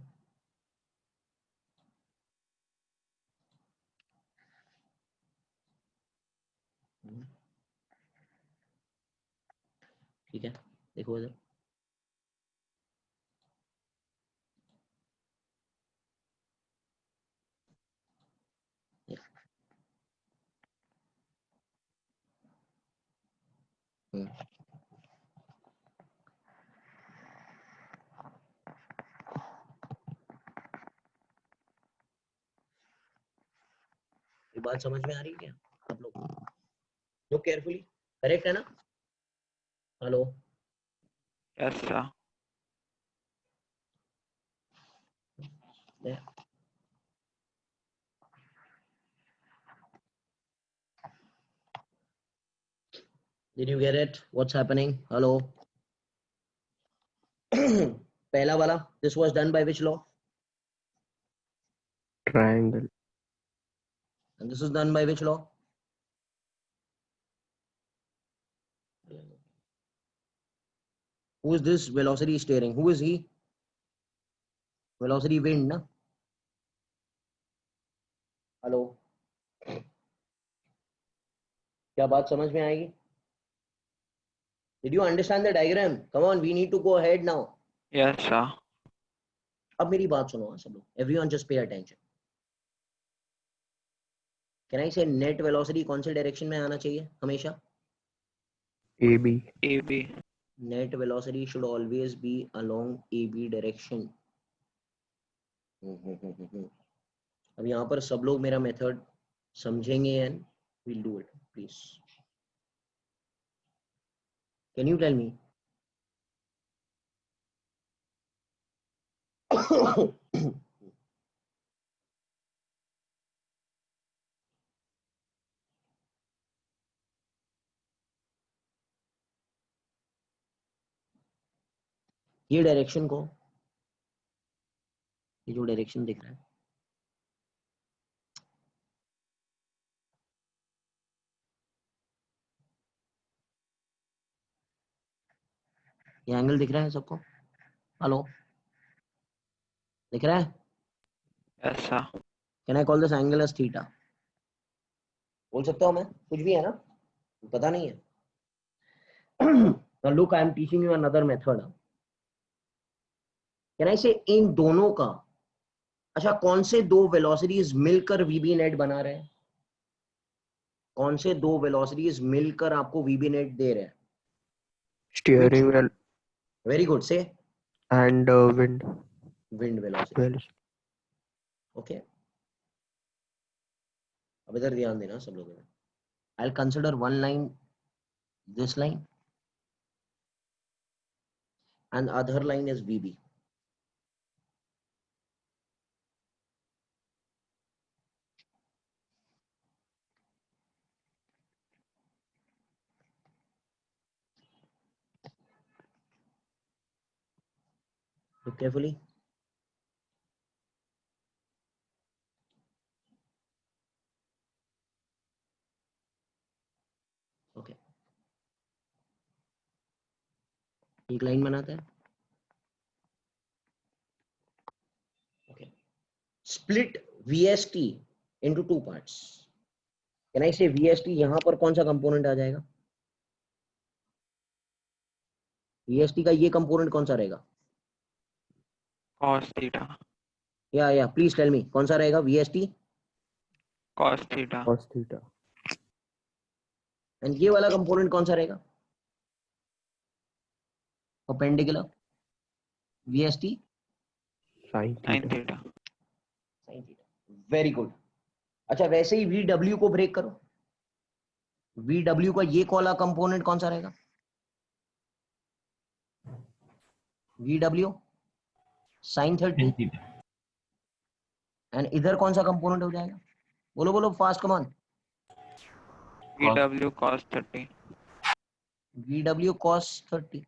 ठीक है, देखो इधर. ये बात समझ में आ रही है क्या आप लोग? Look carefully. Correct है ना? Hello. Yes, sir. There. Did you get it? What's happening? Hello. पहला वाला. This was done by which law? Triangle. And this is done by which law? Who is this velocity steering? Who is he? Velocity wind, na? Hello, क्या बात समझ में आएगी? Did you understand the diagram? Come on, we need to go ahead now. Yes, sir. अब मेरी बात सुनो सब लोग. Everyone just pay attention. Can I say net velocity कौन से डायरेक्शन में आना चाहिए हमेशा? AB. AB. Net velocity should always be along AB direction. अब यहाँ पर सब लोग मेरा मेथड समझेंगे and we'll do it, please. Can you tell me? ये डायरेक्शन को, ये जो डायरेक्शन दिख रहा है, ये एंगल दिख रहा है सबको? हेलो, दिख रहा है? Yes, sir. Can I call this angle as theta? बोल सकता हूँ मैं? कुछ भी है ना? पता नहीं है. Now look, I am teaching you another method. Can I say इन दोनों का, अच्छा कौन से दो वेलोसिटीज मिलकर वीबी नेट बना रहे हैं? कौन से दो वेलोसिटीज मिलकर आपको वीबी नेट दे रहे हैं? Steering wheel Very good. Say and wind. wind velocity. Velocity. Okay. अब इधर ध्यान देना सब लोगों ने. I'll consider one line, this line, and other line is VB. Look carefully. Okay. एक लाइन बनाते हैं. Okay. Split VST into two parts. Can I say VST यहाँ पर कौन सा कंपोनेंट आ जाएगा? VST का ये कंपोनेंट कौन सा रहेगा? Cos theta. या प्लीज टेल मी कौन सा रहेगा VST? Cos theta. Cos theta. And ये वाला कंपोनेंट कौन सा रहेगा? Perpendicular VST Sin Sin theta. theta. sin theta. Very good. अच्छा वैसे ही VW को ब्रेक करो. VW का ये वाला कंपोनेंट कौन सा रहेगा? VW sin 30. एंड इधर कौन सा कंपोनेंट हो जाएगा? बोलो बोलो fast, come on. VW cos 30. VW cos 30.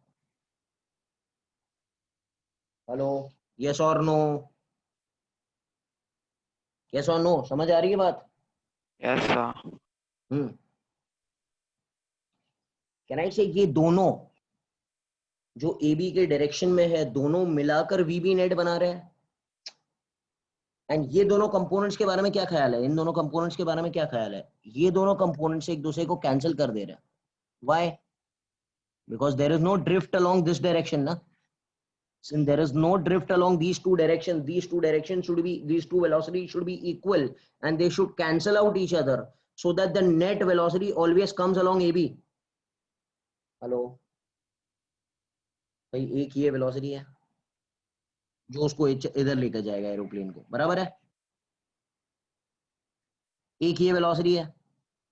Hello, yes और नो? यस और नो? समझ आ रही है बात? Yes, sir. कैन आई से ये दोनों जो AB के डायरेक्शन में है दोनों मिलाकर VB नेट बना रहे हैं. एंड ये दोनों कंपोनेंट्स के बारे में क्या ख्याल है? इन दोनों कंपोनेंट्स के बारे में क्या ख्याल है? ये दोनों कंपोनेंट्स एक दूसरे को कैंसिल कर दे रहे हैं. Why? Because there is no drift along this direction ना. Since there is no drift along these two directions should be, these two velocities should be equal and they should cancel out each other so that the net velocity always comes along AB. Hello भाई, एक ये velocity है जो उसको इधर लेकर जाएगा aeroplane को, बराबर है? एक ये वेलोसिटी है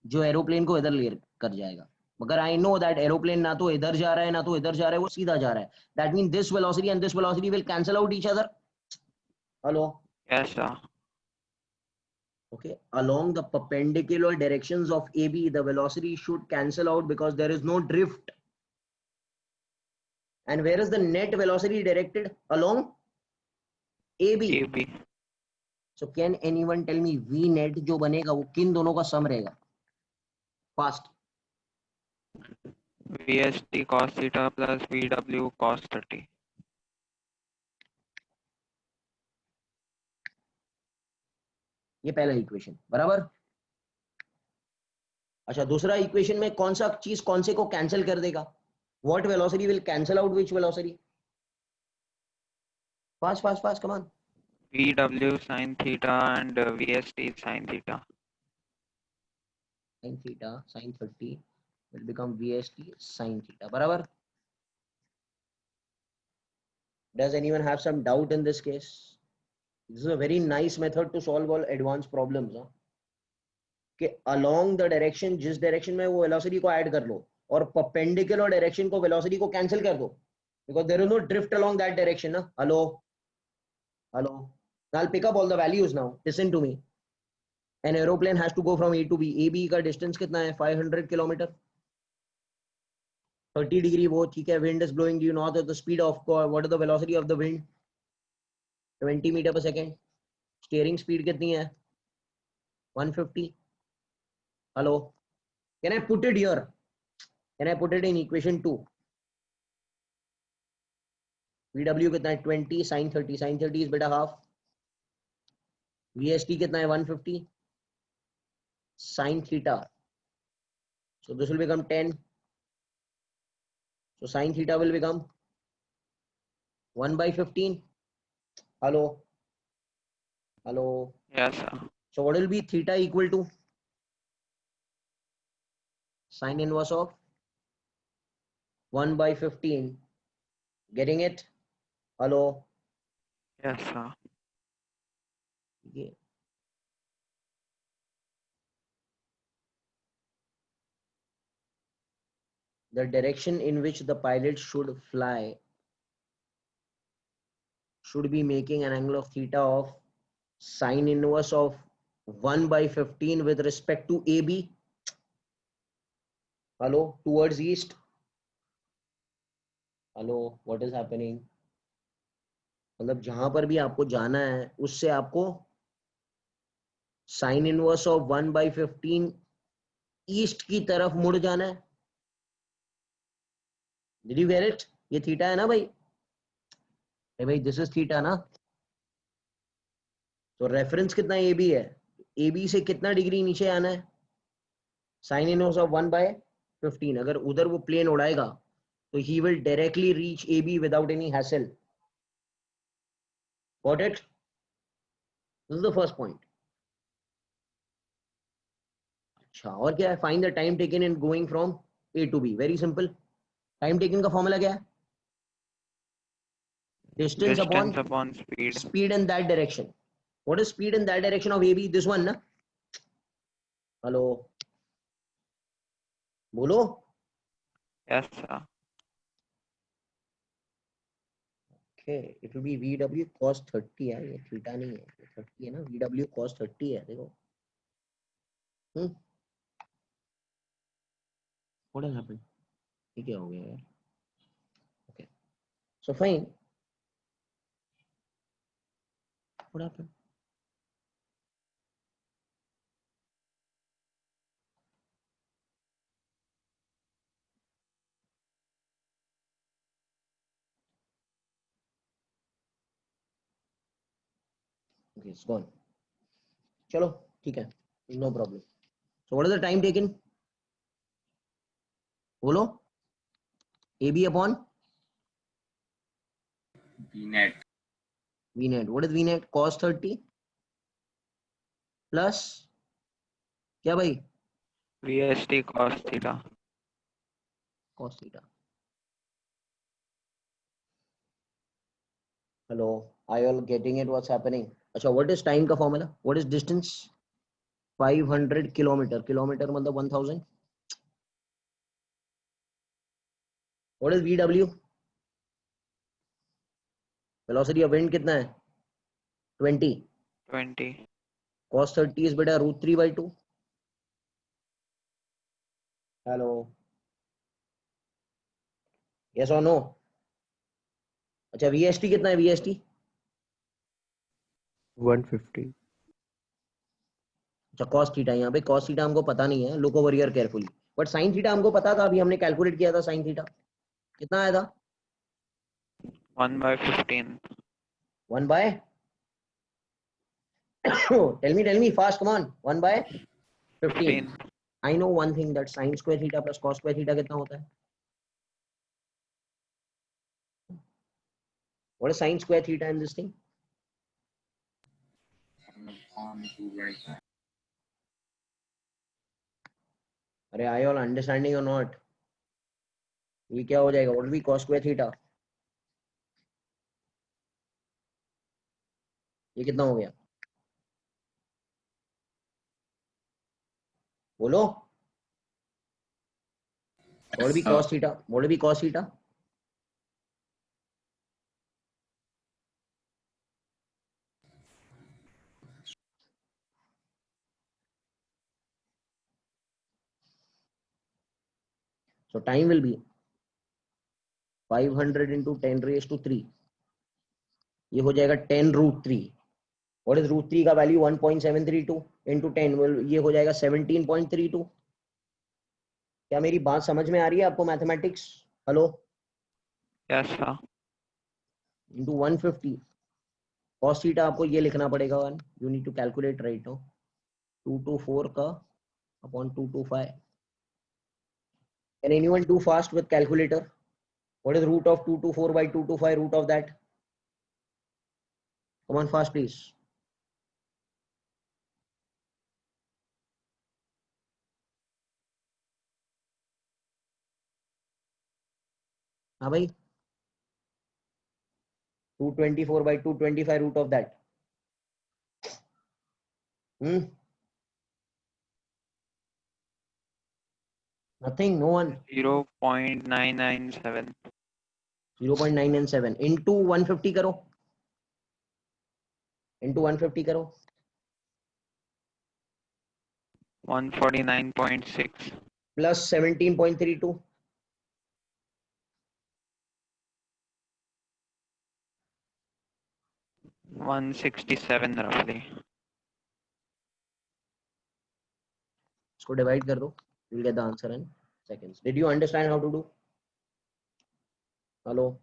जो एरोप्लेन को इधर लेकर जाएगा. मगर आई नो दैट एरोप्लेन ना तो इधर जा रहा है ना तो इधर जा रहा है, वो सीधा जा रहा है. That mean this velocity and this velocity will cancel out each other. Hello. Yes, sir. Okay, along the perpendicular directions of AB the velocity should cancel out because there is no drift. And where is the net velocity directed? Along AB. AB. So can anyone tell me V net जो बनेगा वो किन दोनों का सम रहेगा? Fast. VST cos theta plus VW cos 30. ये पहला equation बराबर. अच्छा, दूसरा इक्वेशन में कौन सा चीज कौन से को कैंसिल कर देगा? What velocity will cancel out which velocity? Fast, fast, fast, come on. VW sin theta and VST sin theta. Sin theta, sin 30 will become VST sin theta. बराबर. Does anyone have some doubt in this case? This is a very nice method to solve all advanced problems. Huh? कि along the direction, जिस direction में वो velocity को add कर लो और perpendicular direction को velocity को cancel कर दो, because there is no drift along that direction. ना? Hello. Now I'll pick up all the values now. Listen to me. An aeroplane has to go from A to B. AB का distance कितना है? 500 kilometer. 30 degree वो ठीक है. Wind is blowing due north. The speed of what is the velocity of the wind? 20 meter per second. Steering speed कितनी है? 150. Hello. Can I put it here? Can I put it in equation 2? VW कितना है? 20 sin 30. Sin 30 is beta half. VST कितना है? 150 sin theta. So this will become 10. So sin theta will become 1 by 15. Hello. Yes, sir. So what will be theta equal to? Sin inverse of 1 by 15. Getting it? Hello. Yes, sir. Okay. The direction in which the pilot should fly should be making an angle of theta of sin inverse of 1 by 15 with respect to AB. Hello, towards east. Hello, what is happening? मतलब जहां पर भी आपको जाना है उससे आपको sin inverse of 1 by 15 east की तरफ मुड़ जाना है. Did you get it? ये थीटा है ना भाई? भाई दिस इज थीटा ना. तो रेफरेंस कितना ए बी है? ए बी से कितना डिग्री नीचे आना है? Sine inverse of 1 by 15. अगर उधर वो प्लेन उड़ाएगा तो he will directly reach A B without any hassle. Got it? This is the first point. अच्छा, और क्या है? Find the time taken in going from A to B. Very simple. Time taken का formula क्या है? Distance upon speed. speed in that direction. What is speed in that direction of AB? This one, na? Hello. बोलो. Yes, sir. Okay, it will be VW cos 30 है. ये theta नहीं है, 30 है ना. VW cos 30 है. देखो. What has happened? ये क्या हो गया यार? Okay. So fine. What happened? Okay, it's gone. चलो ठीक है. No problem. So what is the time taken? बोलो. AB upon VNet. VNet. What is VNet? Cos 30 plus क्या भाई? VST cos theta. Cos theta. Hello, are you all getting it? What's happening? अच्छा, what is time का formula? What is distance? 500 kilometer. Kilometer मतलब 1000. What is VW? Velocity of wind कितना है? 20. 20. Cos 30 is beta root 3 by 2. Hello. Yes or no? अच्छा, VST कितना है? VST 150. अच्छा cos theta, यहाँ पे cos थीटा हमको पता नहीं है, look over here carefully, but sin theta हमको पता था, अभी हमने कैलकुलेट किया था sin थीटा, कितना आया था? 1/15. 1 by tell me fast, come on, 1 by 15. 15. I know one thing, that sin square theta plus cos square theta कितना होता है? What is sin square theta in this thing? अरे are you all understanding or not? ये क्या हो जाएगा? What will be cos square theta? ये कितना हो गया? बोलो. What will be cos theta? What will be cos theta? So time will be 500 into 10 raised to 3. ये हो जाएगा 10 root 3. What is root 3 का वैल्यू? 1.732 into 10. ये हो जाएगा 17.32. क्या मेरी बात समझ में आ रही है आपको? Mathematics hello. Yes, sir. into 150 cos theta आपको ये लिखना पड़ेगा. One you need to calculate right now. 224 का upon 225. Can anyone do fast with calculator? What is root of 224 by 225? Root of that? Come on fast please. हाँ भाई. 224 by 225 root of that. Nothing, no one. 0.997. 0.997 into 150 करो. into 150 करो. 149.6. plus 17.32. 167 roughly. इसको divide कर दो. you'll get the answer in seconds. Did you understand how to do? Hello?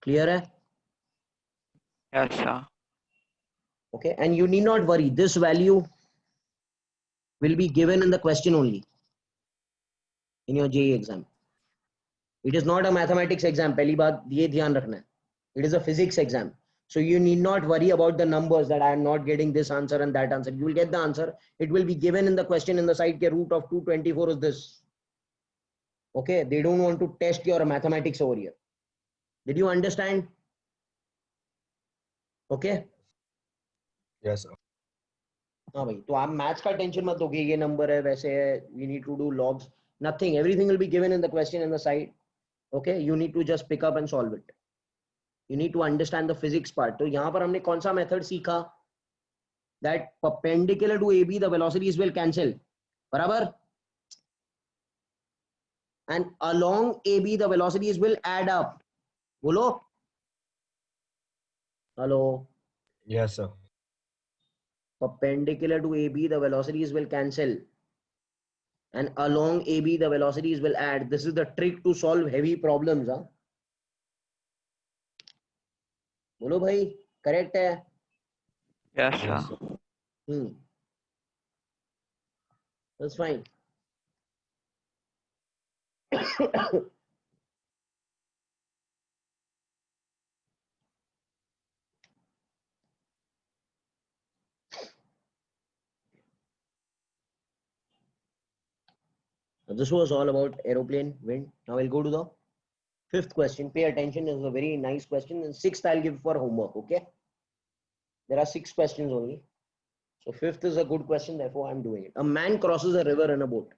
Clear है? Yes, sir. Okay, and you need not worry, this value will be given in the question only in your JEE exam. It is not a mathematics exam. पहली बात ये ध्यान रखना है. It is a physics exam. So you need not worry about the numbers that I am not getting this answer and that answer. You will get the answer. It will be given in the question in the side. के root of 224 is this. Okay, they don't want to test your mathematics over here. Did you understand? Okay. Yes, sir. हाँ भाई, तो आप maths का tension मत दोगे, ये number है वैसे है, we need to do logs, nothing, everything will be given in the question in the side. Okay, you need to just pick up and solve it. You need to understand the physics part. तो यहाँ पर हमने कौन सा method सीखा? That perpendicular to AB the velocities will cancel, बराबर, and along AB the velocities will add up. बोलो. Hello. Yes, sir. Perpendicular to AB the velocities will cancel, and along AB the velocities will add. This is the trick to solve heavy problems. Huh? बोलो भाई, correct है? Yes, Yes, sir. That's fine. This was all about aeroplane, wind. Now we'll go to the fifth question. Pay attention, this is a very nice question. And sixth I'll give for homework, okay? There are 6 questions only. So fifth is a good question, therefore I'm doing it. A man crosses a river in a boat.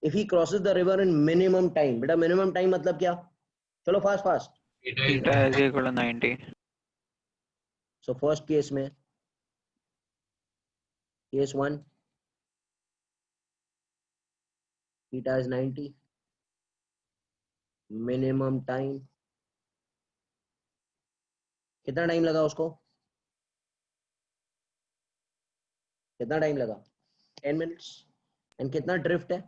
If he crosses the river in minimum time, beta minimum time मतलब क्या? चलो fast. Theta is equal to 90. So first case में, case 1, theta is 90. Minimum time. कितना time लगा उसको? कितना time लगा? 10 minutes. And कितना ड्रिफ्ट है?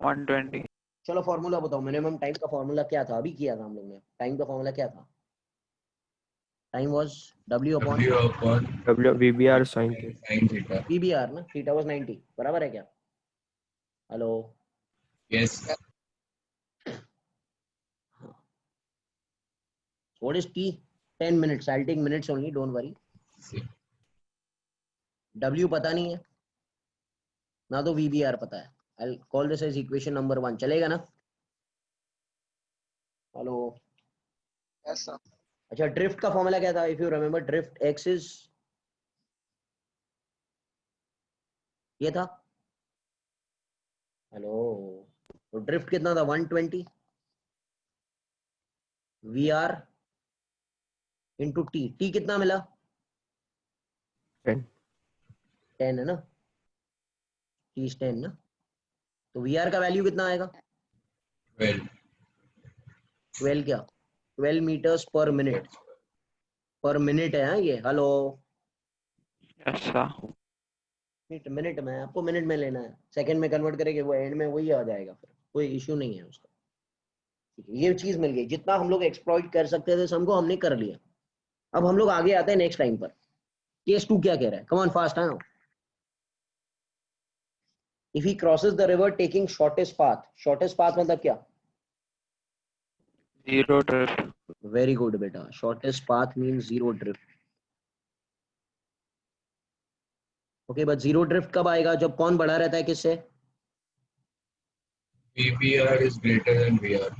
120. चलो फॉर्मूला बताओ, मिनिमम टाइम का फॉर्मूला क्या था? अभी किया था हम लोग ने। टाइम का फॉर्मूला क्या था? Time was W upon W upon VBR sin theta. sin theta. PBR ना, थीटा वाज 90, बराबर है क्या? Hello, Yes. What is T? 10 minutes. I will take minutes only, don't worry. W पता नहीं है ना, तो VBR पता है। I will call this as equation number 1, चलेगा ना? Hello, Yes, sir. अच्छा ड्रिफ्ट का फॉर्मूला क्या था? If you remember, drift x is ये था। हेलो, तो ड्रिफ्ट कितना था? 120 VR इंटू टी कितना मिला? 10. 10 है ना, T is 10 ना, तो VR का वैल्यू कितना आएगा? 12. 12 क्या? 12 मीटर्स पर मिनट। पर मिनट है हाँ ये। Hello, Yes, sir. Minute minute में, आपको मिनट में लेना है, सेकंड में कन्वर्ट करेंगे वो एंड में वही आ जाएगा, फिर कोई इश्यू नहीं है उसका। ठीक है, ये चीज मिल गई। जितना हम लोग एक्सप्लॉइट कर सकते थे हमको, हमने कर लिया। अब हम लोग आगे आते हैं नेक्स्ट टाइम पर। केस 2 क्या कह रहा है? कम ऑन फास्ट है। If he crosses the river taking shortest path. Shortest path मतलब क्या? 0 drift. वेरी गुड बेटा, shortest path means zero drift. Okay, but zero drift कब आएगा? जब कौन बड़ा रहता है किससे? PBR is greater than VR.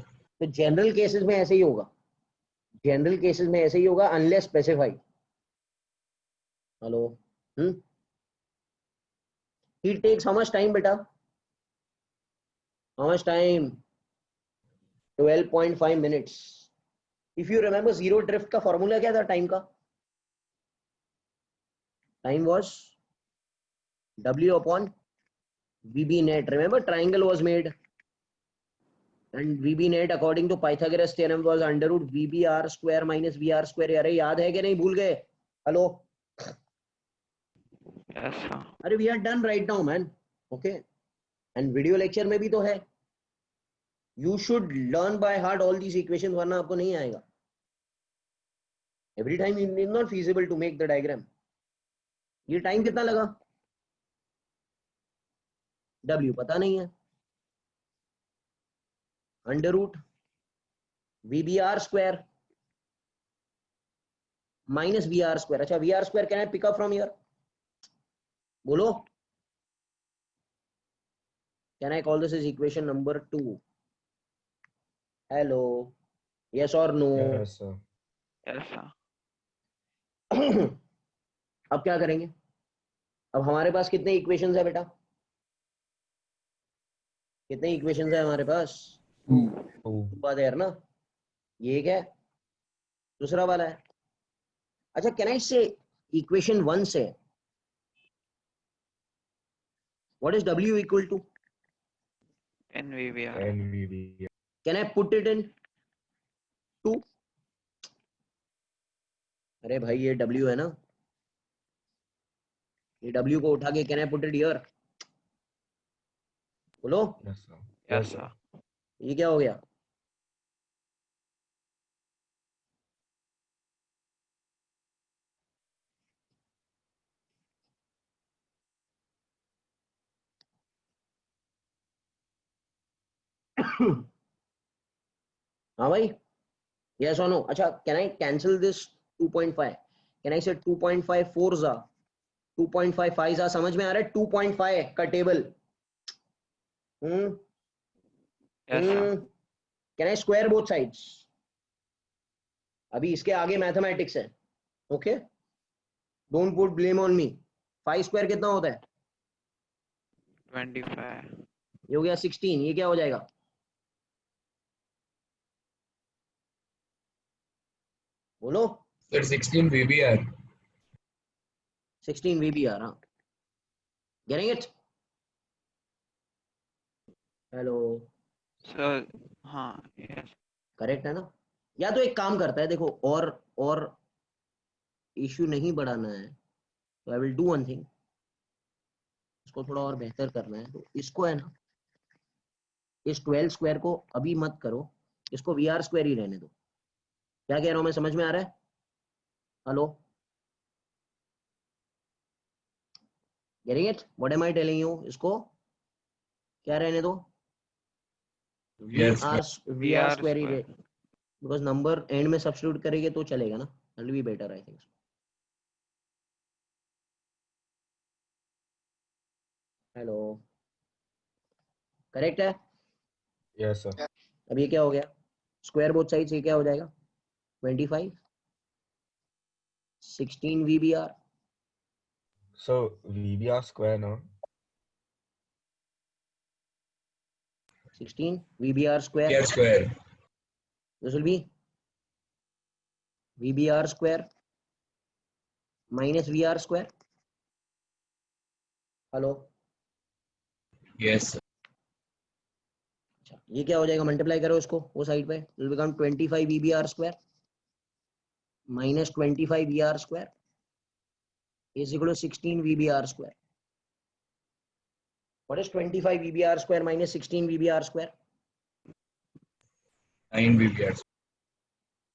तो जनरल केसेस में ऐसे ही होगा। जनरल केसेस में ऐसे ही होगा unless specified. Hello, he takes how much time बेटा? How much time? 12.5 minutes. If you remember, zero drift का फॉर्मूला क्या था टाइम का? Time was W upon VB net. Remember, triangle was made, and VB net according to Pythagoras theorem was under root VBR square minus VR square. अरे याद है कि नहीं? भूल गए? Hello, Yes, sir. अरे we are done right now man. Okay, and video lecture में भी तो है। You should learn by heart all these equations, वरना आपको नहीं आएगा। Every time it is not feasible to make the diagram. ये टाइम कितना लगा? W पता नहीं है, under root VBR square minus VR square. अच्छा, VR square can I pick up from here? बोलो, can I call this as equation number 2? Hello, yes or no? Yes, sir. Yes, sir. अब क्या करेंगे? अब हमारे पास कितने इक्वेशंस है बेटा? कितने इक्वेशंस है हमारे पास? बात है ना, ये एक है, दूसरा वाला है। अच्छा, कैन आई से इक्वेशन 1 से what is W equal to? 10 VBR. NVB. Can I put it in 2? अरे भाई, ये W है ना, ये W को उठा के can I put it here? बोलो, Yes, sir. Yes, sir. ये क्या हो गया? हाँ भाई, yes or no? अच्छा, can I cancel this 2.5? Can I से 2.5 4 जा 2.5 5 जा? समझ में आ रहा है? 2.5 का table. Yes, sir. Can I square both sides? अभी इसके आगे मैथमेटिक्स है। Okay, don't put blame on me. 5 square कितना होता है? 25. ये हो गया 16। ये क्या हो जाएगा? बोलो, Sir, 16 VBR. 16 VBR। हाँ, गेटिंग इट? हेलो, So, हाँ, yes. करेक्ट है ना? या तो एक काम करता है, देखो, और इश्यू नहीं बढ़ाना है तो आई विल डू वन थिंग, इसको थोड़ा और बेहतर करना है तो इसको है ना, इस 12 स्क्वायर को अभी मत करो, इसको VR स्क्वायर ही रहने दो। क्या कह रहा हूं मैं, समझ में आ रहा है? Hello, getting it? What am I telling you? इसको क्या रहने दो? VR स्क्वायर ही रहे, बिकॉज नंबर एंड में सब्स्टिट्यूट करेंगे तो चलेगा ना, that will be better I think. Hello, correct है? Yes, sir. अब ये क्या हो गया, स्क्वायर बोथ साइड से क्या हो जाएगा 25, 16 VBR, So VBR square now. 16 VBR square, VR square. this will be VBR square minus VR square. Hello, Yes. sir. अच्छा ये क्या हो जाएगा, मल्टीप्लाई करो इसको वो साइड पे, will become 25 VBR square minus 25 VR square is equal to 16 VBR square. What is 25 VBR square minus 16 VBR square? 9 VBR.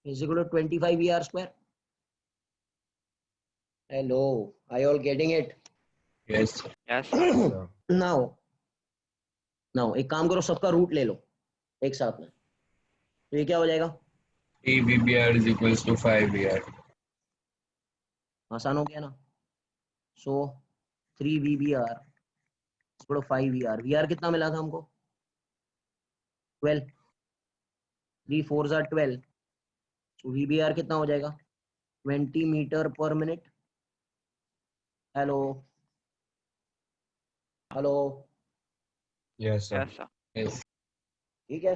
Is equal to 25 VR square. Hello, are you all getting it? Yes. sir. Yes. So, now एक काम करो, सबका root ले लो एक साथ में, तो ये क्या हो जाएगा, 3 VBR is equals to 5 VR. आसान हो गया ना। So 3 VBR equal to 5 VR, VR कितना मिला था हमको 12, 3 4s are 12, so VBR कितना हो जाएगा 20 मीटर पर minute. Hello hello, yes, sir. Yes, sir. Yes. ठीक है,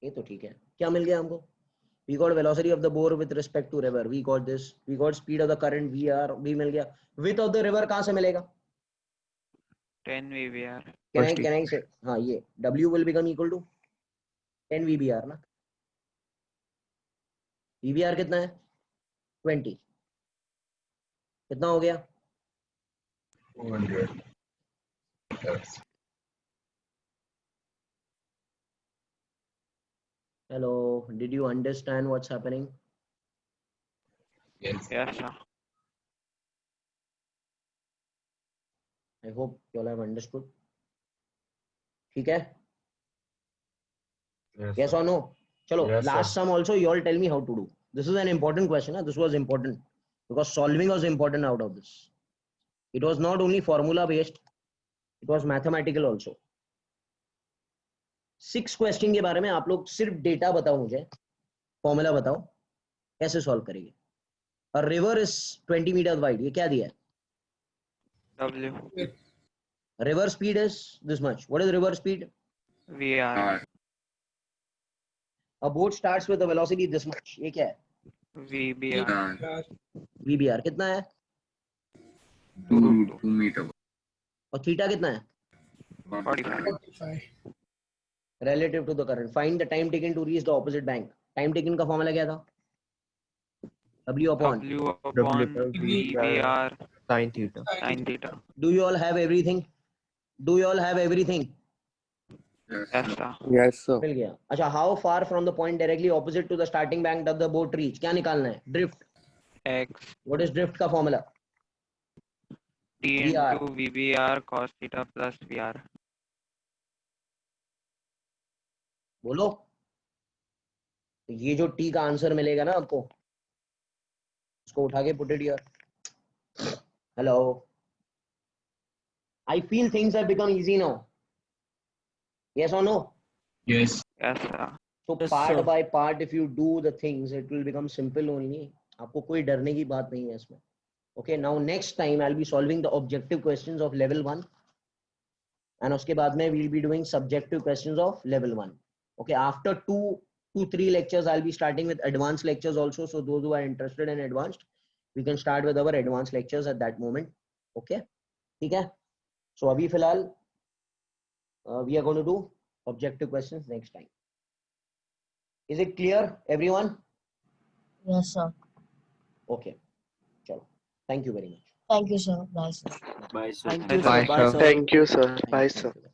ये तो ठीक है। क्या मिल गया हमको, we got velocity of the bore with respect to river, we got this, we got speed of the current VR भी मिल गया। width of the river कहाँ से मिलेगा, 10 VBR. can I say, हाँ ये W will become equal to 10 VBR ना, VBR कितना है 20, कितना हो गया 200 meters. hello, did you understand what's happening? Yes. Yes, sir. I hope you all have understood. ठीक है, Yes, yes sir. or no? चलो Yes, last sir. sum also you all tell me how to do. This is an important question, this was important because solving was important out of this. It was not only formula based, it was mathematical also. 6 question के बारे में आप लोग सिर्फ data बताओ, मुझे formula बताओ कैसे सॉल्व करेंगे। A river is 20 meters wide, ये क्या दिया है, W. river speed is this much, what is river speed, VR. a boat starts with a velocity this much, ये क्या है VBR. VBR कितना है, 2 meter. और थीटा कितना है 45. 45. relative to the current. Find the time taken to reach the opposite bank. Time taken का formula क्या था, W upon, W upon VBR Sin theta. sin theta. do you all have everything, do you all have everything? Yes, sir. Yes, sir. मिल गया। अच्छा, how far from the point directly opposite to the starting bank does the boat reach, क्या निकालना है, drift, X what is drift का formula, T VR. into VBR cos theta plus VR. बोलो, तो ये जो T का आंसर मिलेगा ना आपको, उसको उठा के put it here. Hello, I feel things have become easy now, yes or no? Yes. Yes, sir. So Yes, part sir. by part if you do the things it will become simple only, आपको कोई डरने की बात नहीं है इसमें। Okay, now next time I'll be solving the objective questions of level 1 and उसके बाद में we'll be doing subjective questions of level 1. Okay, after 3 lectures I'll be starting with advanced lectures also, so those who are interested in advanced we can start with our advanced lectures at that moment. Okay, ठीक है, so अभी फिलहाल we are going to do objective questions next time. Is it clear everyone? Yes, sir. Okay. Chalo. Thank you very much. Thank you, sir. Bye, sir. Bye, sir. Thank you, Bye, sir. Bye, sir. sir. Thank you, sir. Thank Bye, you. sir. Thank you.